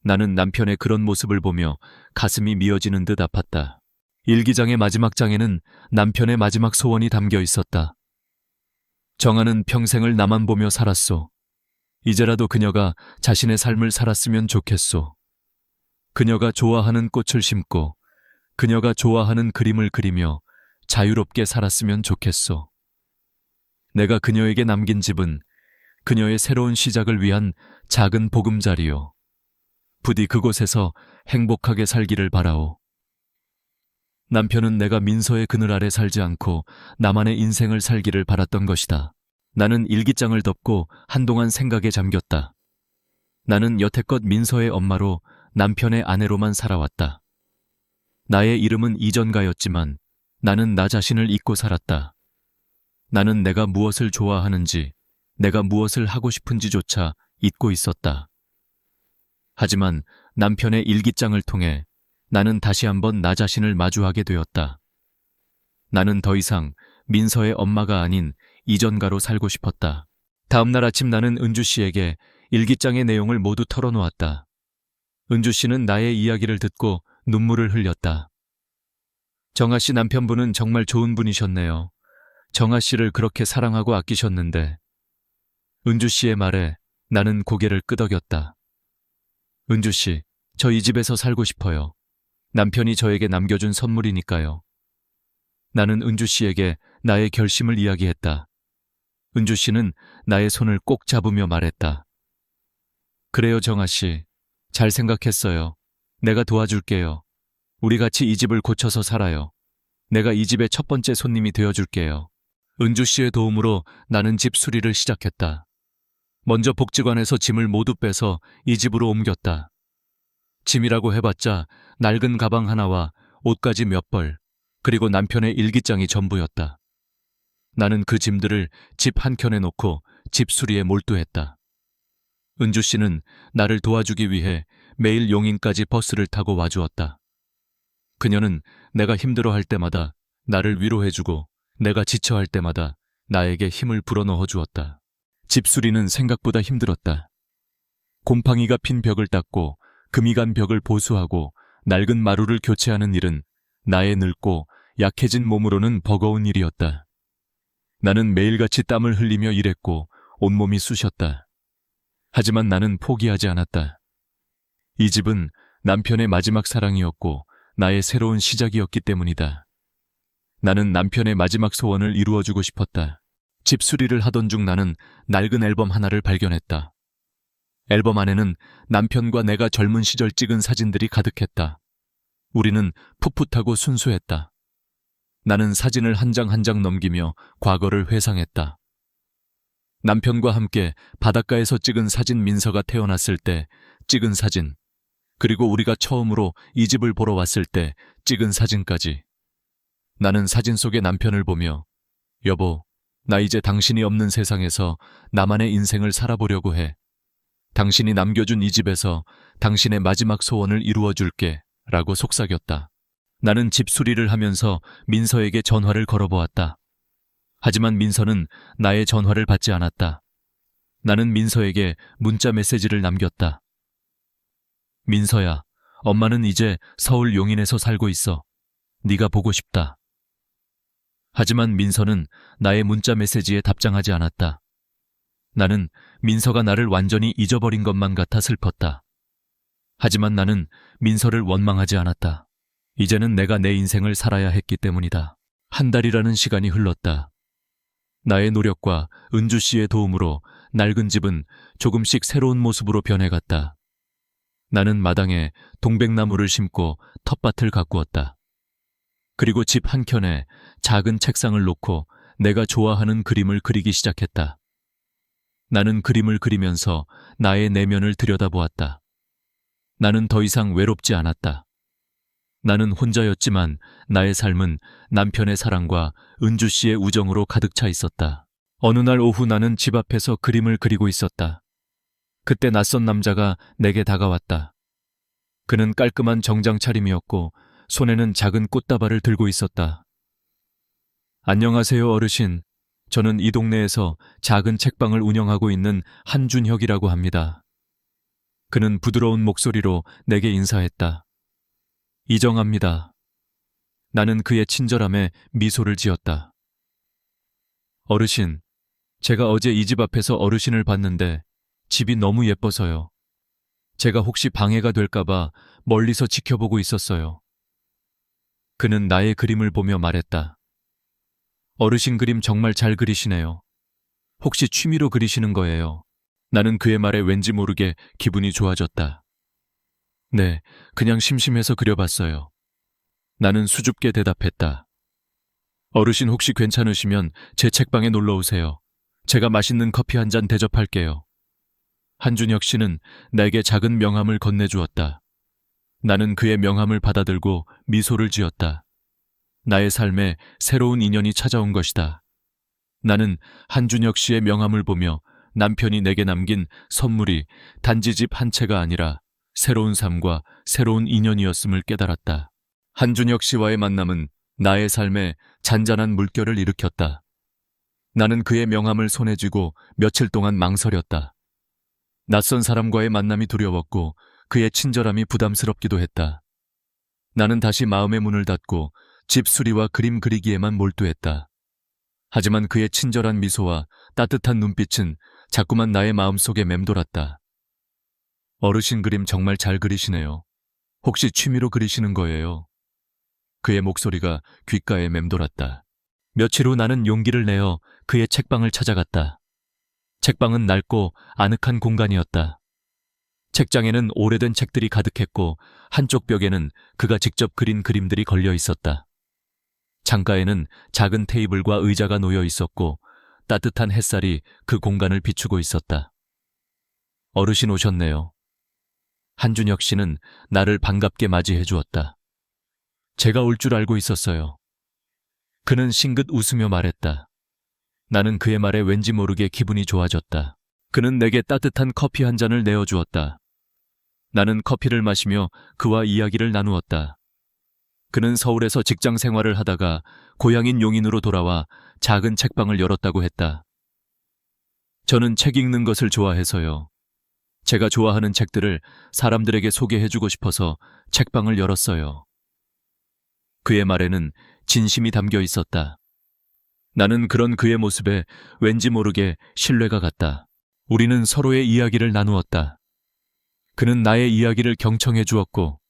나는 남편의 그런 모습을 보며 가슴이 미어지는 듯 아팠다. 일기장의 마지막 장에는 남편의 마지막 소원이 담겨 있었다. 정아는 평생을 나만 보며 살았소. 이제라도 그녀가 자신의 삶을 살았으면 좋겠소. 그녀가 좋아하는 꽃을 심고 그녀가 좋아하는 그림을 그리며 자유롭게 살았으면 좋겠소. 내가 그녀에게 남긴 집은 그녀의 새로운 시작을 위한 작은 보금자리요. 부디 그곳에서 행복하게 살기를 바라오. 남편은 내가 민서의 그늘 아래 살지 않고 나만의 인생을 살기를 바랐던 것이다. 나는 일기장을 덮고 한동안 생각에 잠겼다. 나는 여태껏 민서의 엄마로 남편의 아내로만 살아왔다. 나의 이름은 이전가였지만 나는 나 자신을 잊고 살았다. 나는 내가 무엇을 좋아하는지, 내가 무엇을 하고 싶은지조차 잊고 있었다. 하지만 남편의 일기장을 통해 나는 다시 한번 나 자신을 마주하게 되었다. 나는 더 이상 민서의 엄마가 아닌 이전가로 살고 싶었다. 다음 날 아침 나는 은주 씨에게 일기장의 내용을 모두 털어놓았다. 은주 씨는 나의 이야기를 듣고 눈물을 흘렸다. 정아 씨 남편분은 정말 좋은 분이셨네요. 정아 씨를 그렇게 사랑하고 아끼셨는데. 은주 씨의 말에 나는 고개를 끄덕였다. 은주 씨, 저 이 집에서 살고 싶어요. 남편이 저에게 남겨준 선물이니까요. 나는 은주 씨에게 나의 결심을 이야기했다. 은주 씨는 나의 손을 꼭 잡으며 말했다. 그래요, 정아 씨. 잘 생각했어요. 내가 도와줄게요. 우리 같이 이 집을 고쳐서 살아요. 내가 이 집의 첫 번째 손님이 되어줄게요. 은주 씨의 도움으로 나는 집 수리를 시작했다. 먼저 복지관에서 짐을 모두 빼서 이 집으로 옮겼다. 짐이라고 해봤자 낡은 가방 하나와 옷가지 몇 벌, 그리고 남편의 일기장이 전부였다. 나는 그 짐들을 집 한켠에 놓고 집 수리에 몰두했다. 은주 씨는 나를 도와주기 위해 매일 용인까지 버스를 타고 와주었다. 그녀는 내가 힘들어할 때마다 나를 위로해주고 내가 지쳐할 때마다 나에게 힘을 불어넣어 주었다. 집 수리는 생각보다 힘들었다. 곰팡이가 핀 벽을 닦고 금이 간 벽을 보수하고 낡은 마루를 교체하는 일은 나의 늙고 약해진 몸으로는 버거운 일이었다. 나는 매일같이 땀을 흘리며 일했고 온몸이 쑤셨다. 하지만 나는 포기하지 않았다. 이 집은 남편의 마지막 사랑이었고 나의 새로운 시작이었기 때문이다. 나는 남편의 마지막 소원을 이루어주고 싶었다. 집 수리를 하던 중 나는 낡은 앨범 하나를 발견했다. 앨범 안에는 남편과 내가 젊은 시절 찍은 사진들이 가득했다. 우리는 풋풋하고 순수했다. 나는 사진을 한 장 한 장 넘기며 과거를 회상했다. 남편과 함께 바닷가에서 찍은 사진 민서가 태어났을 때 찍은 사진, 그리고 우리가 처음으로 이 집을 보러 왔을 때 찍은 사진까지. 나는 사진 속의 남편을 보며 여보, 나 이제 당신이 없는 세상에서 나만의 인생을 살아보려고 해. 당신이 남겨준 이 집에서 당신의 마지막 소원을 이루어줄게 라고 속삭였다. 나는 집 수리를 하면서 민서에게 전화를 걸어보았다. 하지만 민서는 나의 전화를 받지 않았다. 나는 민서에게 문자 메시지를 남겼다. 민서야, 엄마는 이제 서울 용인에서 살고 있어. 네가 보고 싶다. 하지만 민서는 나의 문자 메시지에 답장하지 않았다. 나는 민서가 나를 완전히 잊어버린 것만 같아 슬펐다. 하지만 나는 민서를 원망하지 않았다. 이제는 내가 내 인생을 살아야 했기 때문이다. 한 달이라는 시간이 흘렀다. 나의 노력과 은주 씨의 도움으로 낡은 집은 조금씩 새로운 모습으로 변해갔다. 나는 마당에 동백나무를 심고 텃밭을 가꾸었다. 그리고 집 한켠에 작은 책상을 놓고 내가 좋아하는 그림을 그리기 시작했다. 나는 그림을 그리면서 나의 내면을 들여다보았다. 나는 더 이상 외롭지 않았다. 나는 혼자였지만 나의 삶은 남편의 사랑과 은주 씨의 우정으로 가득 차 있었다. 어느 날 오후 나는 집 앞에서 그림을 그리고 있었다. 그때 낯선 남자가 내게 다가왔다. 그는 깔끔한 정장 차림이었고 손에는 작은 꽃다발을 들고 있었다. 안녕하세요, 어르신. 저는 이 동네에서 작은 책방을 운영하고 있는 한준혁이라고 합니다. 그는 부드러운 목소리로 내게 인사했다. 이정합니다. 나는 그의 친절함에 미소를 지었다. 어르신, 제가 어제 이 집 앞에서 어르신을 봤는데 집이 너무 예뻐서요. 제가 혹시 방해가 될까봐 멀리서 지켜보고 있었어요. 그는 나의 그림을 보며 말했다. 어르신 그림 정말 잘 그리시네요. 혹시 취미로 그리시는 거예요? 나는 그의 말에 왠지 모르게 기분이 좋아졌다. 네, 그냥 심심해서 그려봤어요. 나는 수줍게 대답했다. 어르신 혹시 괜찮으시면 제 책방에 놀러 오세요. 제가 맛있는 커피 한 잔 대접할게요. 한준혁 씨는 내게 작은 명함을 건네주었다. 나는 그의 명함을 받아들고 미소를 지었다. 나의 삶에 새로운 인연이 찾아온 것이다. 나는 한준혁 씨의 명함을 보며 남편이 내게 남긴 선물이 단지 집 한 채가 아니라 새로운 삶과 새로운 인연이었음을 깨달았다. 한준혁 씨와의 만남은 나의 삶에 잔잔한 물결을 일으켰다. 나는 그의 명함을 손에 쥐고 며칠 동안 망설였다. 낯선 사람과의 만남이 두려웠고 그의 친절함이 부담스럽기도 했다. 나는 다시 마음의 문을 닫고 집 수리와 그림 그리기에만 몰두했다. 하지만 그의 친절한 미소와 따뜻한 눈빛은 자꾸만 나의 마음속에 맴돌았다. 어르신 그림 정말 잘 그리시네요. 혹시 취미로 그리시는 거예요? 그의 목소리가 귓가에 맴돌았다. 며칠 후 나는 용기를 내어 그의 책방을 찾아갔다. 책방은 낡고 아늑한 공간이었다. 책장에는 오래된 책들이 가득했고 한쪽 벽에는 그가 직접 그린 그림들이 걸려 있었다. 창가에는 작은 테이블과 의자가 놓여 있었고 따뜻한 햇살이 그 공간을 비추고 있었다. 어르신 오셨네요. 한준혁 씨는 나를 반갑게 맞이해 주었다. 제가 올 줄 알고 있었어요. 그는 싱긋 웃으며 말했다. 나는 그의 말에 왠지 모르게 기분이 좋아졌다. 그는 내게 따뜻한 커피 한 잔을 내어주었다. 나는 커피를 마시며 그와 이야기를 나누었다. 그는 서울에서 직장 생활을 하다가 고향인 용인으로 돌아와 작은 책방을 열었다고 했다. 저는 책 읽는 것을 좋아해서요. 제가 좋아하는 책들을 사람들에게 소개해주고 싶어서 책방을 열었어요. 그의 말에는 진심이 담겨 있었다. 나는 그런 그의 모습에 왠지 모르게 신뢰가 갔다. 우리는 서로의 이야기를 나누었다. 그는 나의 이야기를 경청해 주었고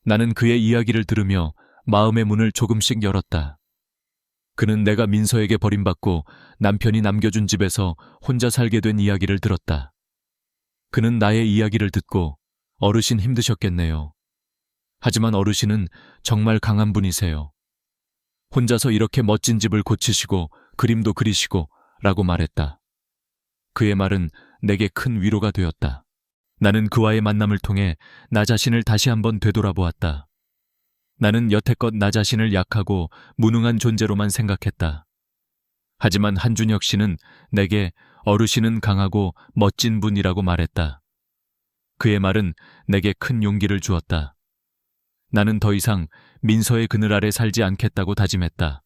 나는 그의 이야기를 들으며 마음의 문을 조금씩 열었다. 그는 내가 민서에게 버림받고 남편이 남겨준 집에서 혼자 살게 된 이야기를 들었다. 그는 나의 이야기를 듣고 어르신 힘드셨겠네요. 하지만 어르신은 정말 강한 분이세요. 혼자서 이렇게 멋진 집을 고치시고 그림도 그리시고 라고 말했다. 그의 말은 내게 큰 위로가 되었다. 나는 그와의 만남을 통해 나 자신을 다시 한번 되돌아보았다. 나는 여태껏 나 자신을 약하고 무능한 존재로만 생각했다. 하지만 한준혁 씨는 내게 어르신은 강하고 멋진 분이라고 말했다. 그의 말은 내게 큰 용기를 주었다. 나는 더 이상 민서의 그늘 아래 살지 않겠다고 다짐했다.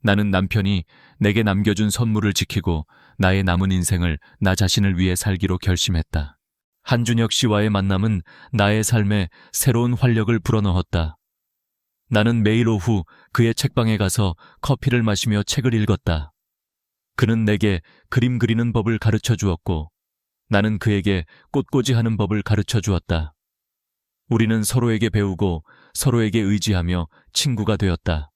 나는 남편이 내게 남겨준 선물을 지키고 나의 남은 인생을 나 자신을 위해 살기로 결심했다. 한준혁 씨와의 만남은 나의 삶에 새로운 활력을 불어넣었다. 나는 매일 오후 그의 책방에 가서 커피를 마시며 책을 읽었다. 그는 내게 그림 그리는 법을 가르쳐 주었고 나는 그에게 꽃꽂이하는 법을 가르쳐 주었다. 우리는 서로에게 배우고 서로에게 의지하며 친구가 되었다.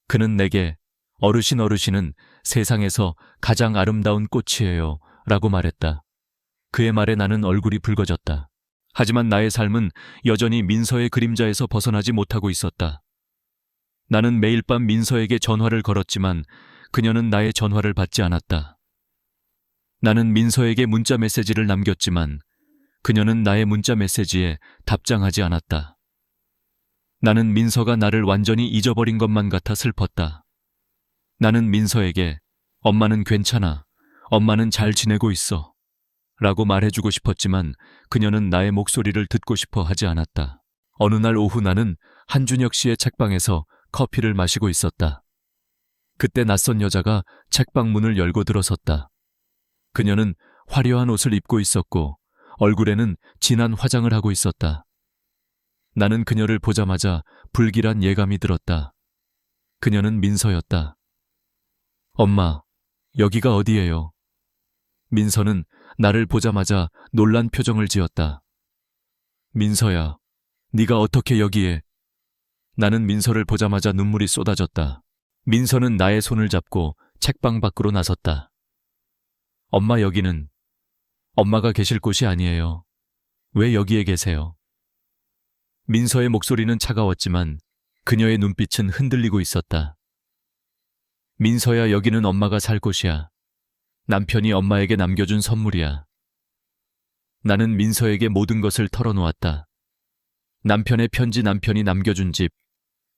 그는 내게 어르신은 세상에서 가장 아름다운 꽃이에요 라고 말했다. 그의 말에 나는 얼굴이 붉어졌다. 하지만 나의 삶은 여전히 민서의 그림자에서 벗어나지 못하고 있었다. 나는 매일 밤 민서에게 전화를 걸었지만 그녀는 나의 전화를 받지 않았다. 나는 민서에게 문자 메시지를 남겼지만 그녀는 나의 문자 메시지에 답장하지 않았다. 나는 민서가 나를 완전히 잊어버린 것만 같아 슬펐다. 나는 민서에게 엄마는 괜찮아, 엄마는 잘 지내고 있어 라고 말해주고 싶었지만 그녀는 나의 목소리를 듣고 싶어 하지 않았다. 어느 날 오후 나는 한준혁 씨의 책방에서 커피를 마시고 있었다. 그때 낯선 여자가 책방 문을 열고 들어섰다. 그녀는 화려한 옷을 입고 있었고 얼굴에는 진한 화장을 하고 있었다. 나는 그녀를 보자마자 불길한 예감이 들었다. 그녀는 민서였다. 엄마, 여기가 어디예요? 민서는 나를 보자마자 놀란 표정을 지었다. 민서야, 네가 어떻게 여기에? 나는 민서를 보자마자 눈물이 쏟아졌다. 민서는 나의 손을 잡고 책방 밖으로 나섰다. 엄마, 여기는 엄마가 계실 곳이 아니에요. 왜 여기에 계세요? 민서의 목소리는 차가웠지만 그녀의 눈빛은 흔들리고 있었다. 민서야, 여기는 엄마가 살 곳이야. 남편이 엄마에게 남겨준 선물이야. 나는 민서에게 모든 것을 털어놓았다. 남편의 편지, 남편이 남겨준 집,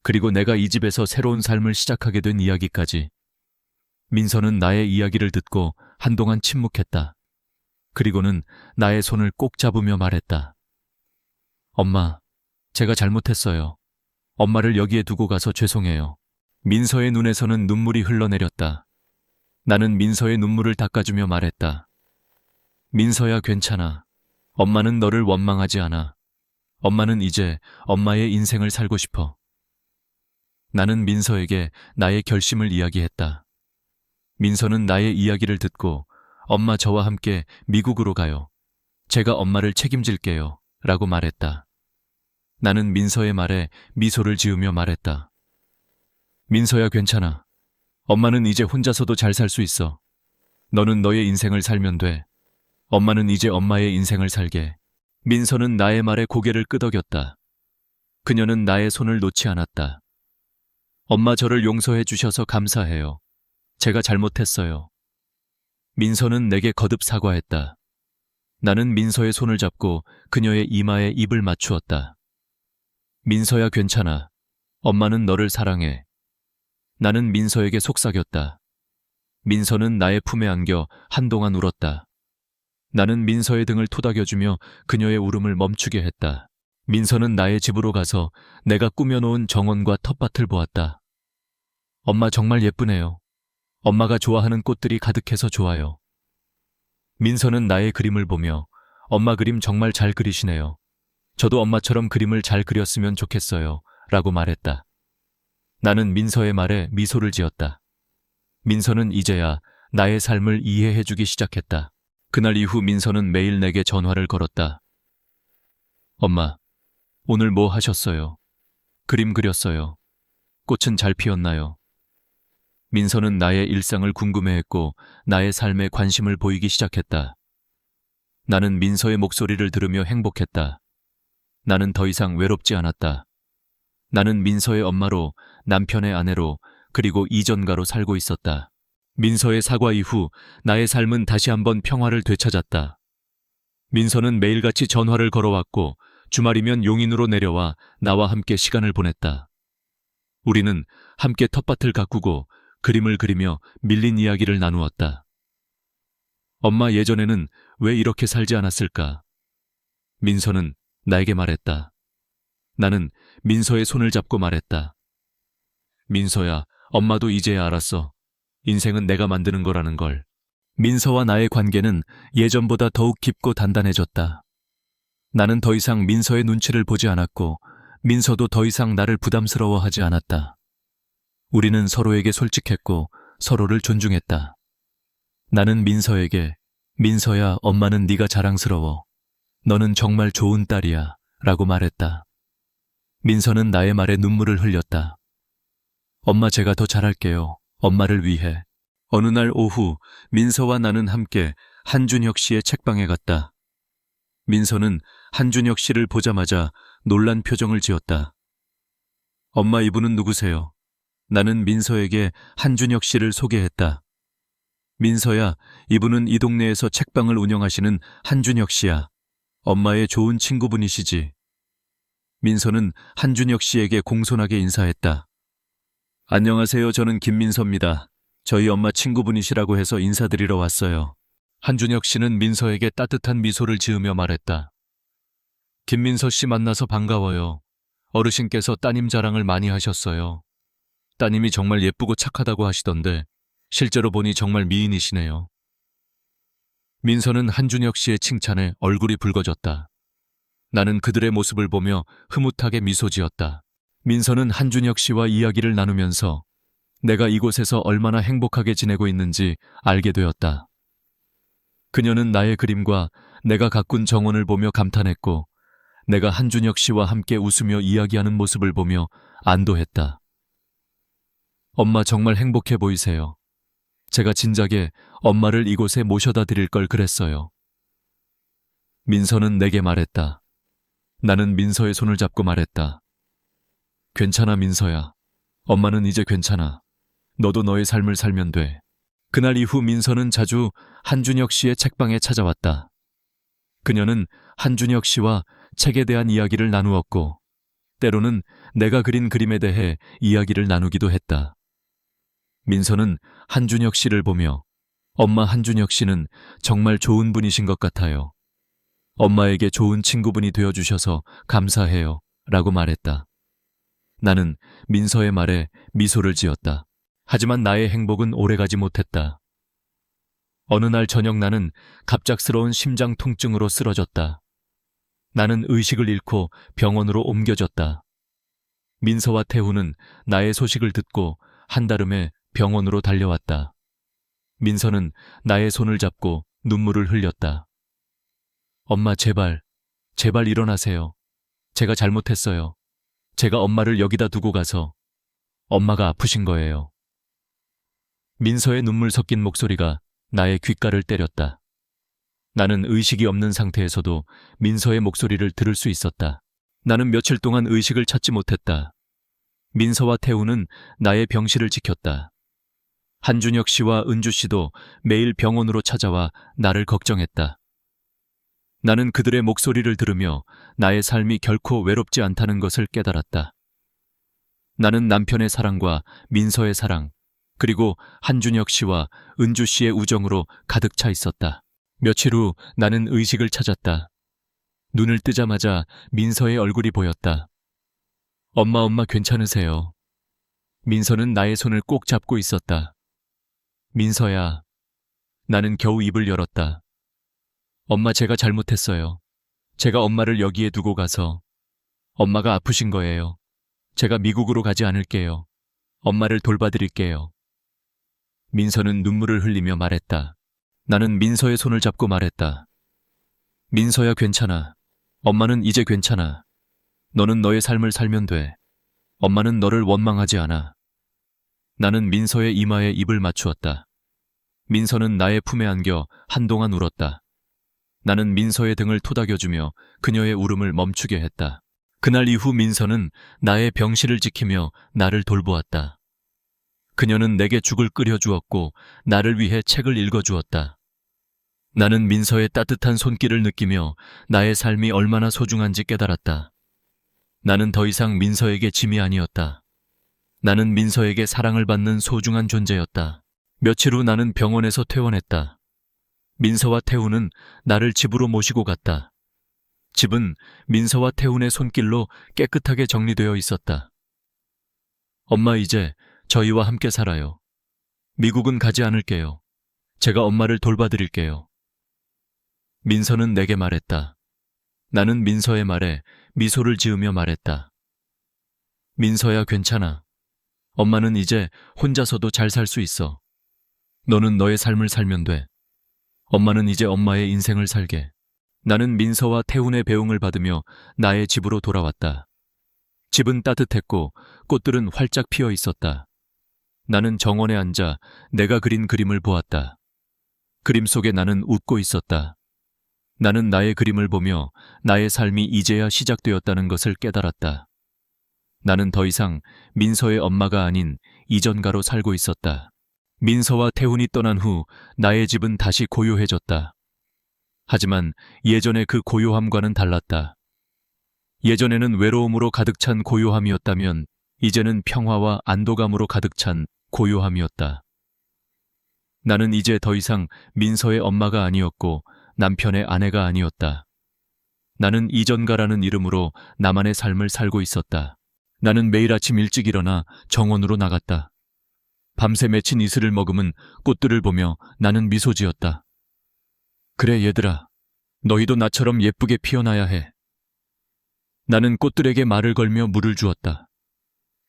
그리고 내가 이 집에서 새로운 삶을 시작하게 된 이야기까지. 민서는 나의 이야기를 듣고 한동안 침묵했다. 그리고는 나의 손을 꼭 잡으며 말했다. 엄마, 제가 잘못했어요. 엄마를 여기에 두고 가서 죄송해요. 민서의 눈에서는 눈물이 흘러내렸다. 나는 민서의 눈물을 닦아주며 말했다. 민서야, 괜찮아. 엄마는 너를 원망하지 않아. 엄마는 이제 엄마의 인생을 살고 싶어. 나는 민서에게 나의 결심을 이야기했다. 민서는 나의 이야기를 듣고 엄마, 저와 함께 미국으로 가요. 제가 엄마를 책임질게요 라고 말했다. 나는 민서의 말에 미소를 지으며 말했다. 민서야, 괜찮아. 엄마는 이제 혼자서도 잘 살 수 있어. 너는 너의 인생을 살면 돼. 엄마는 이제 엄마의 인생을 살게. 민서는 나의 말에 고개를 끄덕였다. 그녀는 나의 손을 놓지 않았다. 엄마, 저를 용서해 주셔서 감사해요. 제가 잘못했어요. 민서는 내게 거듭 사과했다. 나는 민서의 손을 잡고 그녀의 이마에 입을 맞추었다. 민서야, 괜찮아. 엄마는 너를 사랑해. 나는 민서에게 속삭였다. 민서는 나의 품에 안겨 한동안 울었다. 나는 민서의 등을 토닥여주며 그녀의 울음을 멈추게 했다. 민서는 나의 집으로 가서 내가 꾸며놓은 정원과 텃밭을 보았다. 엄마, 정말 예쁘네요. 엄마가 좋아하는 꽃들이 가득해서 좋아요. 민서는 나의 그림을 보며 엄마, 그림 정말 잘 그리시네요. 저도 엄마처럼 그림을 잘 그렸으면 좋겠어요 라고 말했다. 나는 민서의 말에 미소를 지었다. 민서는 이제야 나의 삶을 이해해주기 시작했다. 그날 이후 민서는 매일 내게 전화를 걸었다. 엄마, 오늘 뭐 하셨어요? 그림 그렸어요. 꽃은 잘 피었나요? 민서는 나의 일상을 궁금해했고 나의 삶에 관심을 보이기 시작했다. 나는 민서의 목소리를 들으며 행복했다. 나는 더 이상 외롭지 않았다. 나는 민서의 엄마로, 남편의 아내로, 그리고 이전가로 살고 있었다. 민서의 사과 이후 나의 삶은 다시 한번 평화를 되찾았다. 민서는 매일같이 전화를 걸어왔고 주말이면 용인으로 내려와 나와 함께 시간을 보냈다. 우리는 함께 텃밭을 가꾸고 그림을 그리며 밀린 이야기를 나누었다. 엄마 예전에는 왜 이렇게 살지 않았을까? 민서는 나에게 말했다. 나는 민서의 손을 잡고 말했다. 민서야, 엄마도 이제야 알았어. 인생은 내가 만드는 거라는 걸. 민서와 나의 관계는 예전보다 더욱 깊고 단단해졌다. 나는 더 이상 민서의 눈치를 보지 않았고 민서도 더 이상 나를 부담스러워하지 않았다. 우리는 서로에게 솔직했고 서로를 존중했다. 나는 민서에게 민서야, 엄마는 네가 자랑스러워. 너는 정말 좋은 딸이야 라고 말했다. 민서는 나의 말에 눈물을 흘렸다. 엄마, 제가 더 잘할게요. 엄마를 위해. 어느 날 오후 민서와 나는 함께 한준혁 씨의 책방에 갔다. 민서는 한준혁 씨를 보자마자 놀란 표정을 지었다. 엄마, 이분은 누구세요? 나는 민서에게 한준혁 씨를 소개했다. 민서야, 이분은 이 동네에서 책방을 운영하시는 한준혁 씨야. 엄마의 좋은 친구분이시지. 민서는 한준혁 씨에게 공손하게 인사했다. 안녕하세요. 저는 김민서입니다. 저희 엄마 친구분이시라고 해서 인사드리러 왔어요. 한준혁 씨는 민서에게 따뜻한 미소를 지으며 말했다. 김민서 씨 만나서 반가워요. 어르신께서 따님 자랑을 많이 하셨어요. 따님이 정말 예쁘고 착하다고 하시던데 실제로 보니 정말 미인이시네요. 민서는 한준혁 씨의 칭찬에 얼굴이 붉어졌다. 나는 그들의 모습을 보며 흐뭇하게 미소 지었다. 민서는 한준혁 씨와 이야기를 나누면서 내가 이곳에서 얼마나 행복하게 지내고 있는지 알게 되었다. 그녀는 나의 그림과 내가 가꾼 정원을 보며 감탄했고 내가 한준혁 씨와 함께 웃으며 이야기하는 모습을 보며 안도했다. 엄마, 정말 행복해 보이세요. 제가 진작에 엄마를 이곳에 모셔다 드릴 걸 그랬어요. 민서는 내게 말했다. 나는 민서의 손을 잡고 말했다. 괜찮아, 민서야. 엄마는 이제 괜찮아. 너도 너의 삶을 살면 돼. 그날 이후 민서는 자주 한준혁 씨의 책방에 찾아왔다. 그녀는 한준혁 씨와 책에 대한 이야기를 나누었고 때로는 내가 그린 그림에 대해 이야기를 나누기도 했다. 민서는 한준혁 씨를 보며 엄마, 한준혁 씨는 정말 좋은 분이신 것 같아요. 엄마에게 좋은 친구분이 되어주셔서 감사해요 라고 말했다. 나는 민서의 말에 미소를 지었다. 하지만 나의 행복은 오래가지 못했다. 어느 날 저녁 나는 갑작스러운 심장 통증으로 쓰러졌다. 나는 의식을 잃고 병원으로 옮겨졌다. 민서와 태우는 나의 소식을 듣고 한달음에 병원으로 달려왔다. 민서는 나의 손을 잡고 눈물을 흘렸다. 엄마, 제발 일어나세요. 제가 잘못했어요. 제가 엄마를 여기다 두고 가서 엄마가 아프신 거예요. 민서의 눈물 섞인 목소리가 나의 귓가를 때렸다. 나는 의식이 없는 상태에서도 민서의 목소리를 들을 수 있었다. 나는 며칠 동안 의식을 찾지 못했다. 민서와 태우는 나의 병실을 지켰다. 한준혁 씨와 은주 씨도 매일 병원으로 찾아와 나를 걱정했다. 나는 그들의 목소리를 들으며 나의 삶이 결코 외롭지 않다는 것을 깨달았다. 나는 남편의 사랑과 민서의 사랑, 그리고 한준혁 씨와 은주 씨의 우정으로 가득 차 있었다. 며칠 후 나는 의식을 찾았다. 눈을 뜨자마자 민서의 얼굴이 보였다. 엄마 괜찮으세요? 민서는 나의 손을 꼭 잡고 있었다. 민서야. 나는 겨우 입을 열었다. 엄마, 제가 잘못했어요. 제가 엄마를 여기에 두고 가서 엄마가 아프신 거예요. 제가 미국으로 가지 않을게요. 엄마를 돌봐드릴게요. 민서는 눈물을 흘리며 말했다. 나는 민서의 손을 잡고 말했다. 민서야, 괜찮아. 엄마는 이제 괜찮아. 너는 너의 삶을 살면 돼. 엄마는 너를 원망하지 않아. 나는 민서의 이마에 입을 맞추었다. 민서는 나의 품에 안겨 한동안 울었다. 나는 민서의 등을 토닥여주며 그녀의 울음을 멈추게 했다. 그날 이후 민서는 나의 병실을 지키며 나를 돌보았다. 그녀는 내게 죽을 끓여주었고 나를 위해 책을 읽어주었다. 나는 민서의 따뜻한 손길을 느끼며 나의 삶이 얼마나 소중한지 깨달았다. 나는 더 이상 민서에게 짐이 아니었다. 나는 민서에게 사랑을 받는 소중한 존재였다. 며칠 후 나는 병원에서 퇴원했다. 민서와 태훈은 나를 집으로 모시고 갔다. 집은 민서와 태훈의 손길로 깨끗하게 정리되어 있었다. 엄마, 이제 저희와 함께 살아요. 미국은 가지 않을게요. 제가 엄마를 돌봐드릴게요. 민서는 내게 말했다. 나는 민서의 말에 미소를 지으며 말했다. 민서야, 괜찮아. 엄마는 이제 혼자서도 잘 살 수 있어. 너는 너의 삶을 살면 돼. 엄마는 이제 엄마의 인생을 살게. 나는 민서와 태훈의 배웅을 받으며 나의 집으로 돌아왔다. 집은 따뜻했고 꽃들은 활짝 피어 있었다. 나는 정원에 앉아 내가 그린 그림을 보았다. 그림 속에 나는 웃고 있었다. 나는 나의 그림을 보며 나의 삶이 이제야 시작되었다는 것을 깨달았다. 나는 더 이상 민서의 엄마가 아닌 이전가로 살고 있었다. 민서와 태훈이 떠난 후 나의 집은 다시 고요해졌다. 하지만 예전의 그 고요함과는 달랐다. 예전에는 외로움으로 가득 찬 고요함이었다면 이제는 평화와 안도감으로 가득 찬 고요함이었다. 나는 이제 더 이상 민서의 엄마가 아니었고 남편의 아내가 아니었다. 나는 이전가라는 이름으로 나만의 삶을 살고 있었다. 나는 매일 아침 일찍 일어나 정원으로 나갔다. 밤새 맺힌 이슬을 머금은 꽃들을 보며 나는 미소 지었다. 그래, 얘들아. 너희도 나처럼 예쁘게 피어나야 해. 나는 꽃들에게 말을 걸며 물을 주었다.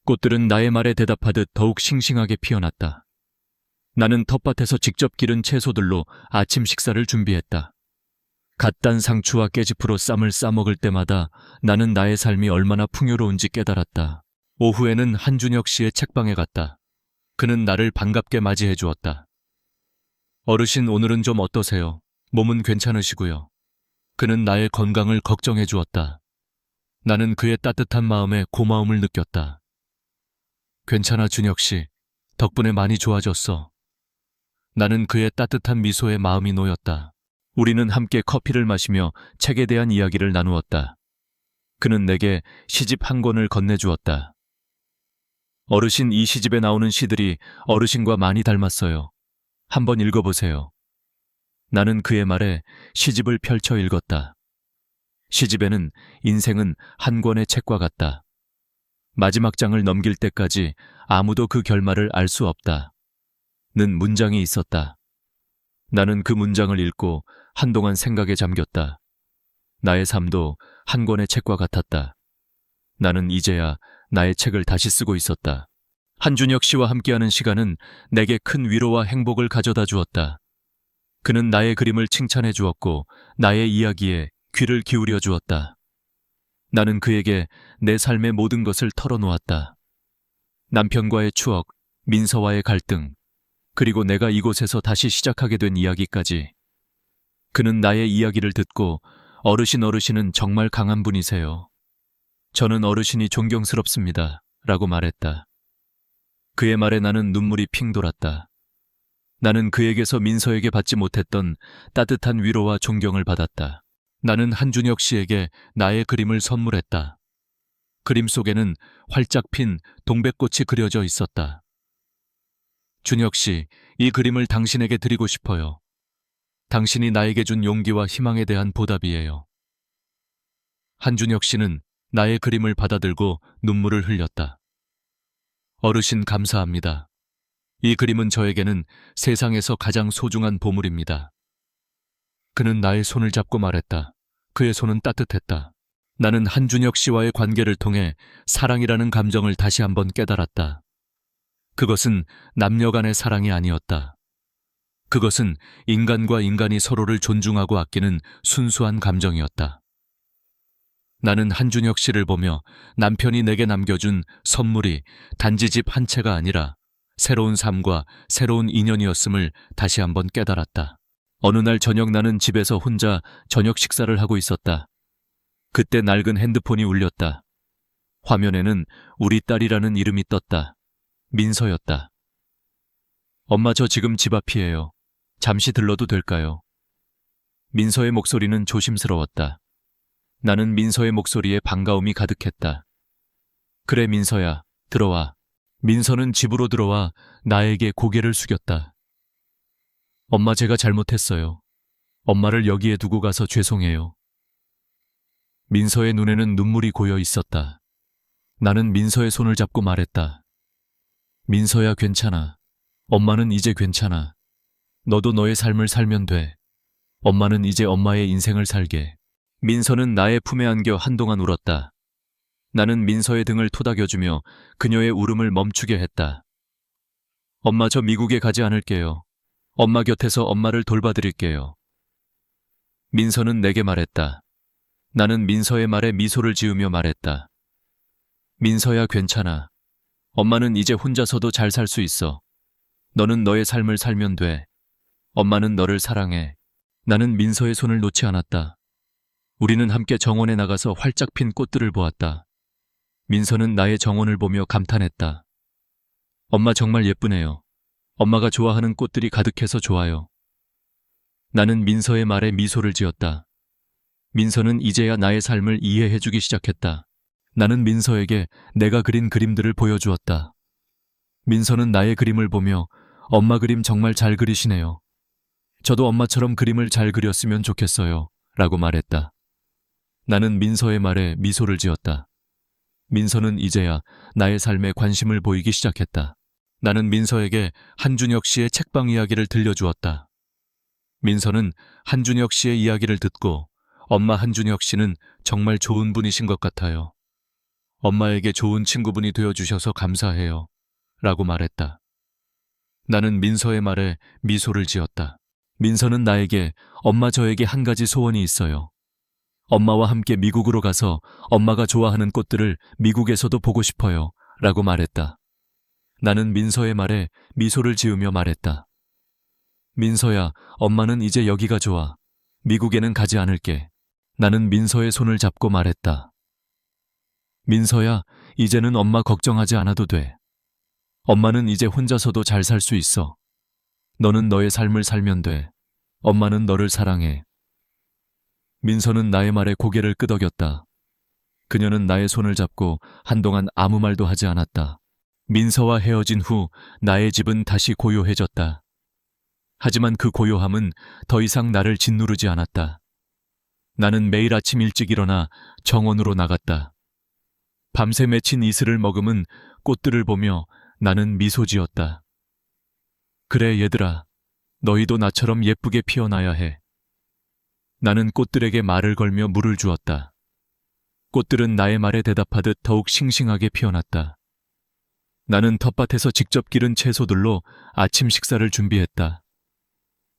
꽃들은 나의 말에 대답하듯 더욱 싱싱하게 피어났다. 나는 텃밭에서 직접 기른 채소들로 아침 식사를 준비했다. 갓 딴 상추와 깨지프로 쌈을 싸먹을 때마다 나는 나의 삶이 얼마나 풍요로운지 깨달았다. 오후에는 한준혁 씨의 책방에 갔다. 그는 나를 반갑게 맞이해 주었다. 어르신, 오늘은 좀 어떠세요? 몸은 괜찮으시고요. 그는 나의 건강을 걱정해 주었다. 나는 그의 따뜻한 마음에 고마움을 느꼈다. 괜찮아, 준혁 씨. 덕분에 많이 좋아졌어. 나는 그의 따뜻한 미소에 마음이 놓였다. 우리는 함께 커피를 마시며 책에 대한 이야기를 나누었다. 그는 내게 시집 한 권을 건네주었다. 어르신, 이 시집에 나오는 시들이 어르신과 많이 닮았어요. 한번 읽어보세요. 나는 그의 말에 시집을 펼쳐 읽었다. 시집에는 인생은 한 권의 책과 같다. 마지막 장을 넘길 때까지 아무도 그 결말을 알 수 없다. 는 문장이 있었다. 나는 그 문장을 읽고 한동안 생각에 잠겼다. 나의 삶도 한 권의 책과 같았다. 나는 이제야 나의 책을 다시 쓰고 있었다. 한준혁 씨와 함께하는 시간은 내게 큰 위로와 행복을 가져다 주었다. 그는 나의 그림을 칭찬해 주었고 나의 이야기에 귀를 기울여 주었다. 나는 그에게 내 삶의 모든 것을 털어놓았다. 남편과의 추억, 민서와의 갈등, 그리고 내가 이곳에서 다시 시작하게 된 이야기까지. 그는 나의 이야기를 듣고 어르신은 정말 강한 분이세요. 저는 어르신이 존경스럽습니다. 라고 말했다. 그의 말에 나는 눈물이 핑 돌았다. 나는 그에게서 민서에게 받지 못했던 따뜻한 위로와 존경을 받았다. 나는 한준혁 씨에게 나의 그림을 선물했다. 그림 속에는 활짝 핀 동백꽃이 그려져 있었다. 준혁 씨, 이 그림을 당신에게 드리고 싶어요. 당신이 나에게 준 용기와 희망에 대한 보답이에요. 한준혁 씨는 나의 그림을 받아들고 눈물을 흘렸다. 어르신, 감사합니다. 이 그림은 저에게는 세상에서 가장 소중한 보물입니다. 그는 나의 손을 잡고 말했다. 그의 손은 따뜻했다. 나는 한준혁 씨와의 관계를 통해 사랑이라는 감정을 다시 한번 깨달았다. 그것은 남녀 간의 사랑이 아니었다. 그것은 인간과 인간이 서로를 존중하고 아끼는 순수한 감정이었다. 나는 한준혁 씨를 보며 남편이 내게 남겨준 선물이 단지 집 한 채가 아니라 새로운 삶과 새로운 인연이었음을 다시 한번 깨달았다. 어느 날 저녁 나는 집에서 혼자 저녁 식사를 하고 있었다. 그때 낡은 핸드폰이 울렸다. 화면에는 우리 딸이라는 이름이 떴다. 민서였다. 엄마, 저 지금 집 앞이에요. 잠시 들러도 될까요? 민서의 목소리는 조심스러웠다. 나는 민서의 목소리에 반가움이 가득했다. 그래 민서야, 들어와. 민서는 집으로 들어와 나에게 고개를 숙였다. 엄마 제가 잘못했어요. 엄마를 여기에 두고 가서 죄송해요. 민서의 눈에는 눈물이 고여 있었다. 나는 민서의 손을 잡고 말했다. 민서야 괜찮아. 엄마는 이제 괜찮아. 너도 너의 삶을 살면 돼. 엄마는 이제 엄마의 인생을 살게. 민서는 나의 품에 안겨 한동안 울었다. 나는 민서의 등을 토닥여주며 그녀의 울음을 멈추게 했다. 엄마 저 미국에 가지 않을게요. 엄마 곁에서 엄마를 돌봐드릴게요. 민서는 내게 말했다. 나는 민서의 말에 미소를 지으며 말했다. 민서야 괜찮아. 엄마는 이제 혼자서도 잘 살 수 있어. 너는 너의 삶을 살면 돼. 엄마는 너를 사랑해. 나는 민서의 손을 놓지 않았다. 우리는 함께 정원에 나가서 활짝 핀 꽃들을 보았다. 민서는 나의 정원을 보며 감탄했다. 엄마 정말 예쁘네요. 엄마가 좋아하는 꽃들이 가득해서 좋아요. 나는 민서의 말에 미소를 지었다. 민서는 이제야 나의 삶을 이해해주기 시작했다. 나는 민서에게 내가 그린 그림들을 보여주었다. 민서는 나의 그림을 보며 엄마 그림 정말 잘 그리시네요. 저도 엄마처럼 그림을 잘 그렸으면 좋겠어요. 라고 말했다. 나는 민서의 말에 미소를 지었다. 민서는 이제야 나의 삶에 관심을 보이기 시작했다. 나는 민서에게 한준혁 씨의 책방 이야기를 들려주었다. 민서는 한준혁 씨의 이야기를 듣고 엄마 한준혁 씨는 정말 좋은 분이신 것 같아요. 엄마에게 좋은 친구분이 되어주셔서 감사해요. 라고 말했다. 나는 민서의 말에 미소를 지었다. 민서는 나에게 엄마 저에게 한 가지 소원이 있어요. 엄마와 함께 미국으로 가서 엄마가 좋아하는 꽃들을 미국에서도 보고 싶어요. 라고 말했다. 나는 민서의 말에 미소를 지으며 말했다. 민서야, 엄마는 이제 여기가 좋아. 미국에는 가지 않을게. 나는 민서의 손을 잡고 말했다. 민서야, 이제는 엄마 걱정하지 않아도 돼. 엄마는 이제 혼자서도 잘 살 수 있어. 너는 너의 삶을 살면 돼. 엄마는 너를 사랑해. 민서는 나의 말에 고개를 끄덕였다. 그녀는 나의 손을 잡고 한동안 아무 말도 하지 않았다. 민서와 헤어진 후 나의 집은 다시 고요해졌다. 하지만 그 고요함은 더 이상 나를 짓누르지 않았다. 나는 매일 아침 일찍 일어나 정원으로 나갔다. 밤새 맺힌 이슬을 머금은 꽃들을 보며 나는 미소 지었다. 그래 얘들아, 너희도 나처럼 예쁘게 피어나야 해. 나는 꽃들에게 말을 걸며 물을 주었다. 꽃들은 나의 말에 대답하듯 더욱 싱싱하게 피어났다. 나는 텃밭에서 직접 기른 채소들로 아침 식사를 준비했다.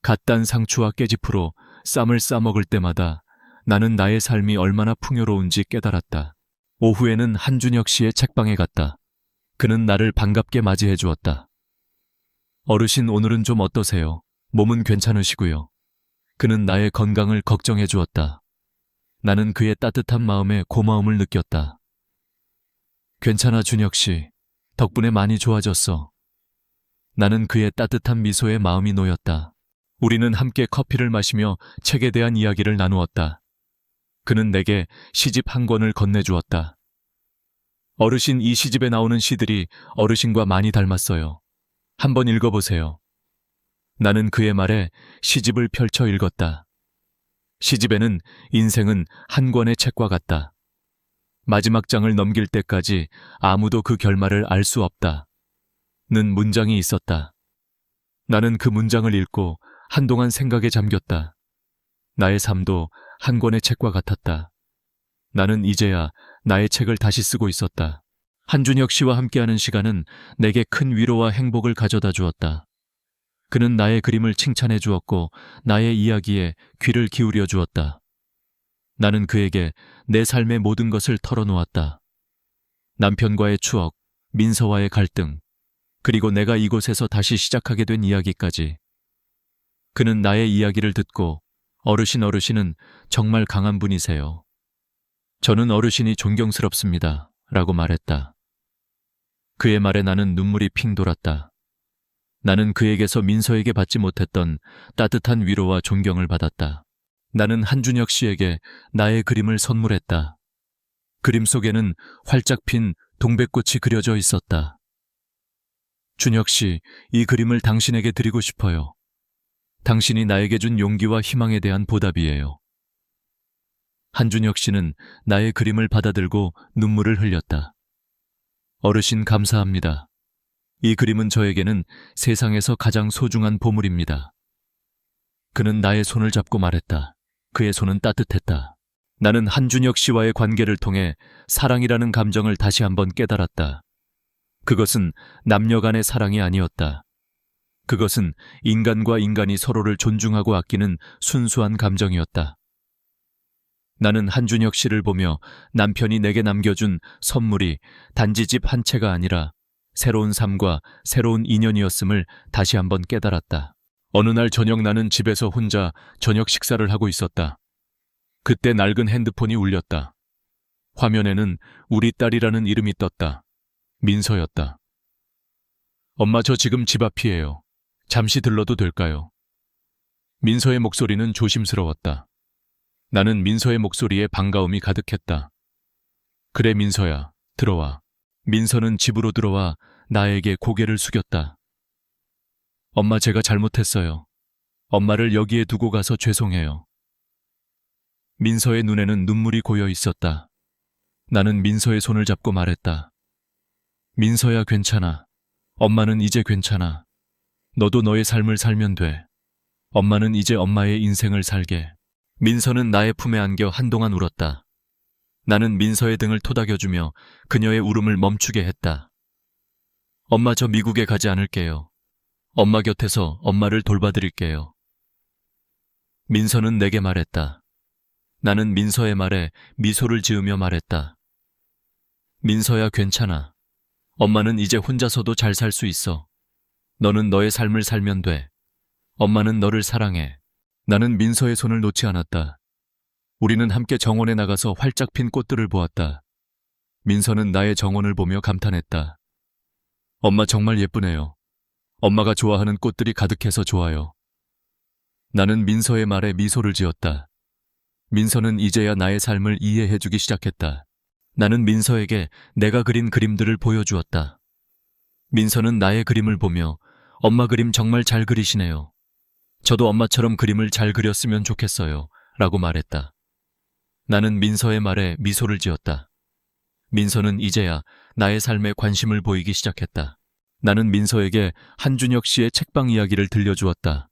갓 딴 상추와 깨지프로 쌈을 싸먹을 때마다 나는 나의 삶이 얼마나 풍요로운지 깨달았다. 오후에는 한준혁 씨의 책방에 갔다. 그는 나를 반갑게 맞이해 주었다. 어르신 오늘은 좀 어떠세요? 몸은 괜찮으시고요. 그는 나의 건강을 걱정해 주었다. 나는 그의 따뜻한 마음에 고마움을 느꼈다. 괜찮아 준혁 씨. 덕분에 많이 좋아졌어. 나는 그의 따뜻한 미소에 마음이 놓였다. 우리는 함께 커피를 마시며 책에 대한 이야기를 나누었다. 그는 내게 시집 한 권을 건네주었다. 어르신 이 시집에 나오는 시들이 어르신과 많이 닮았어요. 한번 읽어보세요. 나는 그의 말에 시집을 펼쳐 읽었다. 시집에는 인생은 한 권의 책과 같다. 마지막 장을 넘길 때까지 아무도 그 결말을 알 수 없다. 는 문장이 있었다. 나는 그 문장을 읽고 한동안 생각에 잠겼다. 나의 삶도 한 권의 책과 같았다. 나는 이제야 나의 책을 다시 쓰고 있었다. 한준혁 씨와 함께하는 시간은 내게 큰 위로와 행복을 가져다 주었다. 그는 나의 그림을 칭찬해 주었고 나의 이야기에 귀를 기울여 주었다. 나는 그에게 내 삶의 모든 것을 털어놓았다. 남편과의 추억, 민서와의 갈등, 그리고 내가 이곳에서 다시 시작하게 된 이야기까지. 그는 나의 이야기를 듣고 어르신은 정말 강한 분이세요. 저는 어르신이 존경스럽습니다. 라고 말했다. 그의 말에 나는 눈물이 핑 돌았다. 나는 그에게서 민서에게 받지 못했던 따뜻한 위로와 존경을 받았다. 나는 한준혁 씨에게 나의 그림을 선물했다. 그림 속에는 활짝 핀 동백꽃이 그려져 있었다. 준혁 씨, 이 그림을 당신에게 드리고 싶어요. 당신이 나에게 준 용기와 희망에 대한 보답이에요. 한준혁 씨는 나의 그림을 받아들고 눈물을 흘렸다. 어르신 감사합니다. 이 그림은 저에게는 세상에서 가장 소중한 보물입니다. 그는 나의 손을 잡고 말했다. 그의 손은 따뜻했다. 나는 한준혁 씨와의 관계를 통해 사랑이라는 감정을 다시 한번 깨달았다. 그것은 남녀 간의 사랑이 아니었다. 그것은 인간과 인간이 서로를 존중하고 아끼는 순수한 감정이었다. 나는 한준혁 씨를 보며 남편이 내게 남겨준 선물이 단지 집 한 채가 아니라 새로운 삶과 새로운 인연이었음을 다시 한번 깨달았다. 어느 날 저녁 나는 집에서 혼자 저녁 식사를 하고 있었다. 그때 낡은 핸드폰이 울렸다. 화면에는 우리 딸이라는 이름이 떴다. 민서였다. 엄마, 저 지금 집 앞이에요. 잠시 들러도 될까요? 민서의 목소리는 조심스러웠다. 나는 민서의 목소리에 반가움이 가득했다. 그래 민서야, 들어와. 민서는 집으로 들어와 나에게 고개를 숙였다. 엄마, 제가 잘못했어요. 엄마를 여기에 두고 가서 죄송해요. 민서의 눈에는 눈물이 고여 있었다. 나는 민서의 손을 잡고 말했다. 민서야, 괜찮아. 엄마는 이제 괜찮아. 너도 너의 삶을 살면 돼. 엄마는 이제 엄마의 인생을 살게. 민서는 나의 품에 안겨 한동안 울었다. 나는 민서의 등을 토닥여주며 그녀의 울음을 멈추게 했다. 엄마, 저 미국에 가지 않을게요. 엄마 곁에서 엄마를 돌봐드릴게요. 민서는 내게 말했다. 나는 민서의 말에 미소를 지으며 말했다. 민서야, 괜찮아. 엄마는 이제 혼자서도 잘 살 수 있어. 너는 너의 삶을 살면 돼. 엄마는 너를 사랑해. 나는 민서의 손을 놓지 않았다. 우리는 함께 정원에 나가서 활짝 핀 꽃들을 보았다. 민서는 나의 정원을 보며 감탄했다. 엄마 정말 예쁘네요. 엄마가 좋아하는 꽃들이 가득해서 좋아요. 나는 민서의 말에 미소를 지었다. 민서는 이제야 나의 삶을 이해해주기 시작했다. 나는 민서에게 내가 그린 그림들을 보여주었다. 민서는 나의 그림을 보며 엄마 그림 정말 잘 그리시네요. 저도 엄마처럼 그림을 잘 그렸으면 좋겠어요. 라고 말했다. 나는 민서의 말에 미소를 지었다. 민서는 이제야 나의 삶에 관심을 보이기 시작했다. 나는 민서에게 한준혁 씨의 책방 이야기를 들려주었다.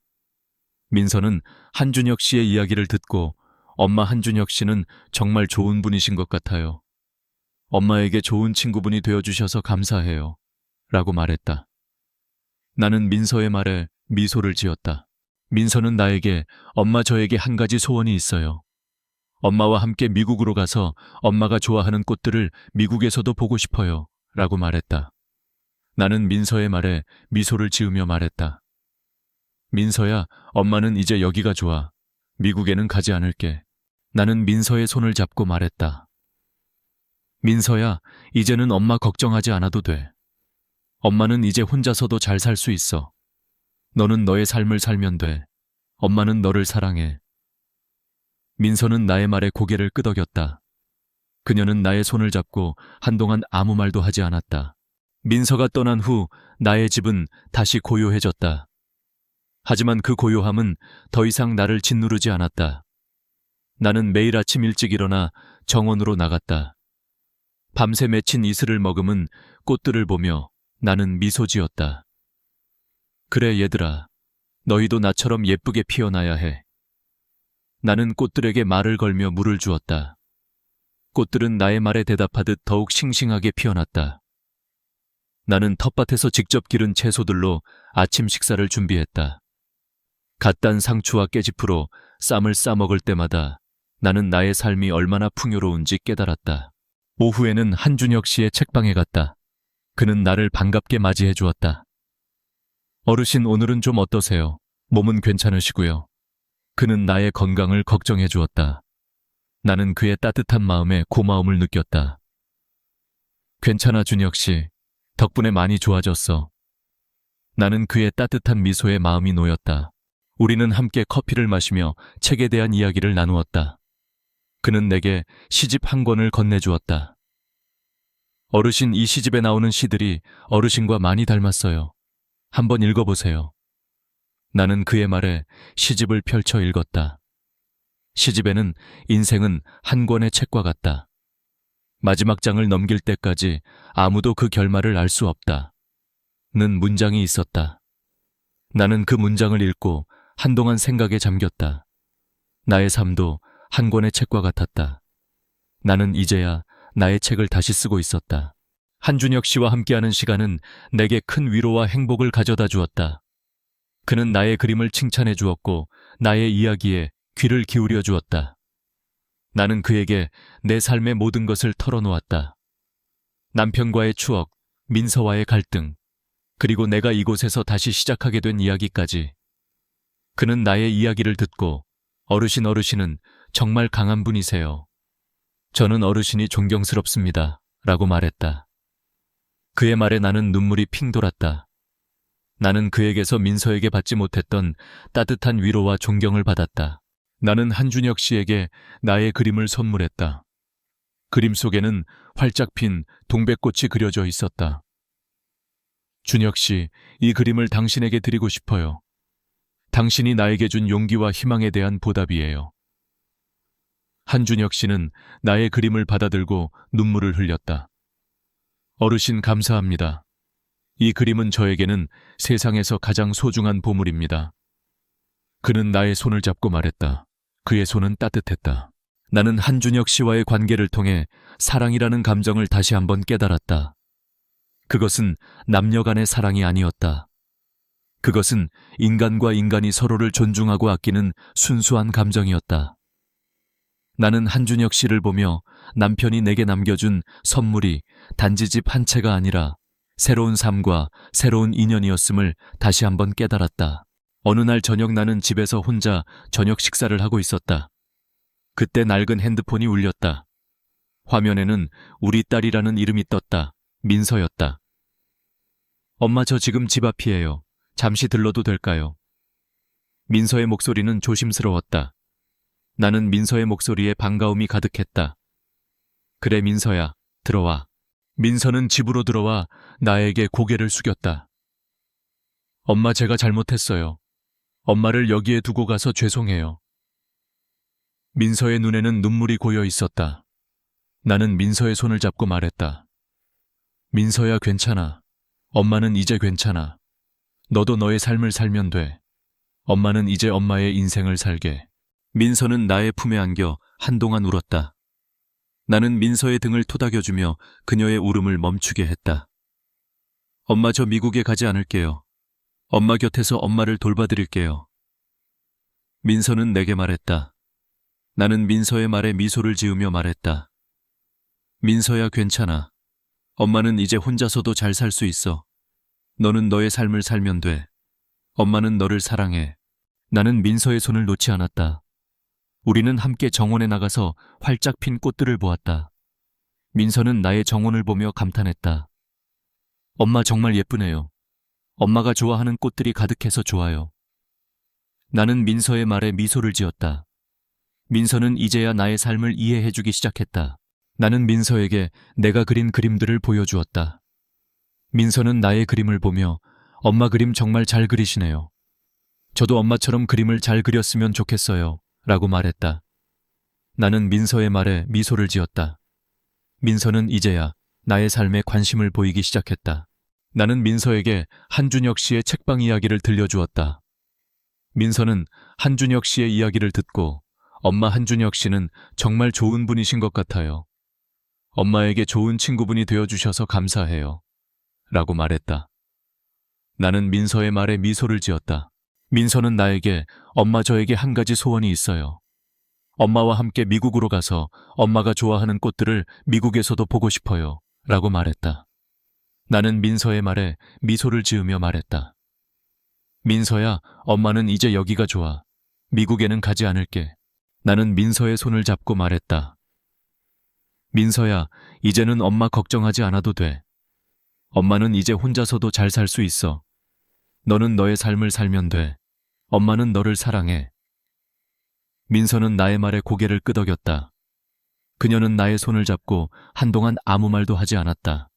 민서는 한준혁 씨의 이야기를 듣고 엄마, 한준혁 씨는 정말 좋은 분이신 것 같아요. 엄마에게 좋은 친구분이 되어주셔서 감사해요. 라고 말했다. 나는 민서의 말에 미소를 지었다. 민서는 나에게 엄마, 저에게 한 가지 소원이 있어요. 엄마와 함께 미국으로 가서 엄마가 좋아하는 꽃들을 미국에서도 보고 싶어요. 라고 말했다. 나는 민서의 말에 미소를 지으며 말했다. 민서야, 엄마는 이제 여기가 좋아. 미국에는 가지 않을게. 나는 민서의 손을 잡고 말했다. 민서야, 이제는 엄마 걱정하지 않아도 돼. 엄마는 이제 혼자서도 잘 살 수 있어. 너는 너의 삶을 살면 돼. 엄마는 너를 사랑해. 민서는 나의 말에 고개를 끄덕였다. 그녀는 나의 손을 잡고 한동안 아무 말도 하지 않았다. 민서가 떠난 후 나의 집은 다시 고요해졌다. 하지만 그 고요함은 더 이상 나를 짓누르지 않았다. 나는 매일 아침 일찍 일어나 정원으로 나갔다. 밤새 맺힌 이슬을 머금은 꽃들을 보며 나는 미소 지었다. 그래 얘들아, 너희도 나처럼 예쁘게 피어나야 해. 나는 꽃들에게 말을 걸며 물을 주었다. 꽃들은 나의 말에 대답하듯 더욱 싱싱하게 피어났다. 나는 텃밭에서 직접 기른 채소들로 아침 식사를 준비했다. 갓 딴 상추와 깨지프로 쌈을 싸먹을 때마다 나는 나의 삶이 얼마나 풍요로운지 깨달았다. 오후에는 한준혁 씨의 책방에 갔다. 그는 나를 반갑게 맞이해 주었다. 어르신, 오늘은 좀 어떠세요? 몸은 괜찮으시고요. 그는 나의 건강을 걱정해 주었다. 나는 그의 따뜻한 마음에 고마움을 느꼈다. 괜찮아, 준혁 씨. 덕분에 많이 좋아졌어. 나는 그의 따뜻한 미소에 마음이 놓였다. 우리는 함께 커피를 마시며 책에 대한 이야기를 나누었다. 그는 내게 시집 한 권을 건네주었다. 어르신, 이 시집에 나오는 시들이 어르신과 많이 닮았어요. 한번 읽어보세요. 나는 그의 말에 시집을 펼쳐 읽었다. 시집에는 인생은 한 권의 책과 같다. 마지막 장을 넘길 때까지 아무도 그 결말을 알 수 없다. 는 문장이 있었다. 나는 그 문장을 읽고 한동안 생각에 잠겼다. 나의 삶도 한 권의 책과 같았다. 나는 이제야 나의 책을 다시 쓰고 있었다. 한준혁 씨와 함께하는 시간은 내게 큰 위로와 행복을 가져다 주었다. 그는 나의 그림을 칭찬해 주었고 나의 이야기에 귀를 기울여 주었다. 나는 그에게 내 삶의 모든 것을 털어놓았다. 남편과의 추억, 민서와의 갈등, 그리고 내가 이곳에서 다시 시작하게 된 이야기까지. 그는 나의 이야기를 듣고 어르신은 정말 강한 분이세요. 저는 어르신이 존경스럽습니다. 라고 말했다. 그의 말에 나는 눈물이 핑 돌았다. 나는 그에게서 민서에게 받지 못했던 따뜻한 위로와 존경을 받았다. 나는 한준혁 씨에게 나의 그림을 선물했다. 그림 속에는 활짝 핀 동백꽃이 그려져 있었다. 준혁 씨, 이 그림을 당신에게 드리고 싶어요. 당신이 나에게 준 용기와 희망에 대한 보답이에요. 한준혁 씨는 나의 그림을 받아들고 눈물을 흘렸다. 어르신, 감사합니다. 이 그림은 저에게는 세상에서 가장 소중한 보물입니다. 그는 나의 손을 잡고 말했다. 그의 손은 따뜻했다. 나는 한준혁 씨와의 관계를 통해 사랑이라는 감정을 다시 한번 깨달았다. 그것은 남녀 간의 사랑이 아니었다. 그것은 인간과 인간이 서로를 존중하고 아끼는 순수한 감정이었다. 나는 한준혁 씨를 보며 남편이 내게 남겨준 선물이 단지 집 한 채가 아니라 새로운 삶과 새로운 인연이었음을 다시 한번 깨달았다. 어느 날 저녁 나는 집에서 혼자 저녁 식사를 하고 있었다. 그때 낡은 핸드폰이 울렸다. 화면에는 우리 딸이라는 이름이 떴다. 민서였다. 엄마, 저 지금 집 앞이에요. 잠시 들러도 될까요? 민서의 목소리는 조심스러웠다. 나는 민서의 목소리에 반가움이 가득했다. 그래, 민서야, 들어와. 민서는 집으로 들어와 나에게 고개를 숙였다. 엄마, 제가 잘못했어요. 엄마를 여기에 두고 가서 죄송해요. 민서의 눈에는 눈물이 고여 있었다. 나는 민서의 손을 잡고 말했다. 민서야, 괜찮아. 엄마는 이제 괜찮아. 너도 너의 삶을 살면 돼. 엄마는 이제 엄마의 인생을 살게. 민서는 나의 품에 안겨 한동안 울었다. 나는 민서의 등을 토닥여주며 그녀의 울음을 멈추게 했다. 엄마, 저 미국에 가지 않을게요. 엄마 곁에서 엄마를 돌봐드릴게요. 민서는 내게 말했다. 나는 민서의 말에 미소를 지으며 말했다. 민서야, 괜찮아. 엄마는 이제 혼자서도 잘 살 수 있어. 너는 너의 삶을 살면 돼. 엄마는 너를 사랑해. 나는 민서의 손을 놓지 않았다. 우리는 함께 정원에 나가서 활짝 핀 꽃들을 보았다. 민서는 나의 정원을 보며 감탄했다. 엄마, 정말 예쁘네요. 엄마가 좋아하는 꽃들이 가득해서 좋아요. 나는 민서의 말에 미소를 지었다. 민서는 이제야 나의 삶을 이해해주기 시작했다. 나는 민서에게 내가 그린 그림들을 보여주었다. 민서는 나의 그림을 보며 엄마 그림 정말 잘 그리시네요. 저도 엄마처럼 그림을 잘 그렸으면 좋겠어요. 라고 말했다. 나는 민서의 말에 미소를 지었다. 민서는 이제야 나의 삶에 관심을 보이기 시작했다. 나는 민서에게 한준혁 씨의 책방 이야기를 들려주었다. 민서는 한준혁 씨의 이야기를 듣고 엄마, 한준혁 씨는 정말 좋은 분이신 것 같아요. 엄마에게 좋은 친구분이 되어주셔서 감사해요. 라고 말했다. 나는 민서의 말에 미소를 지었다. 민서는 나에게 엄마, 저에게 한 가지 소원이 있어요. 엄마와 함께 미국으로 가서 엄마가 좋아하는 꽃들을 미국에서도 보고 싶어요. 라고 말했다. 나는 민서의 말에 미소를 지으며 말했다. 민서야, 엄마는 이제 여기가 좋아. 미국에는 가지 않을게. 나는 민서의 손을 잡고 말했다. 민서야, 이제는 엄마 걱정하지 않아도 돼. 엄마는 이제 혼자서도 잘 살 수 있어. 너는 너의 삶을 살면 돼. 엄마는 너를 사랑해. 민서는 나의 말에 고개를 끄덕였다. 그녀는 나의 손을 잡고 한동안 아무 말도 하지 않았다.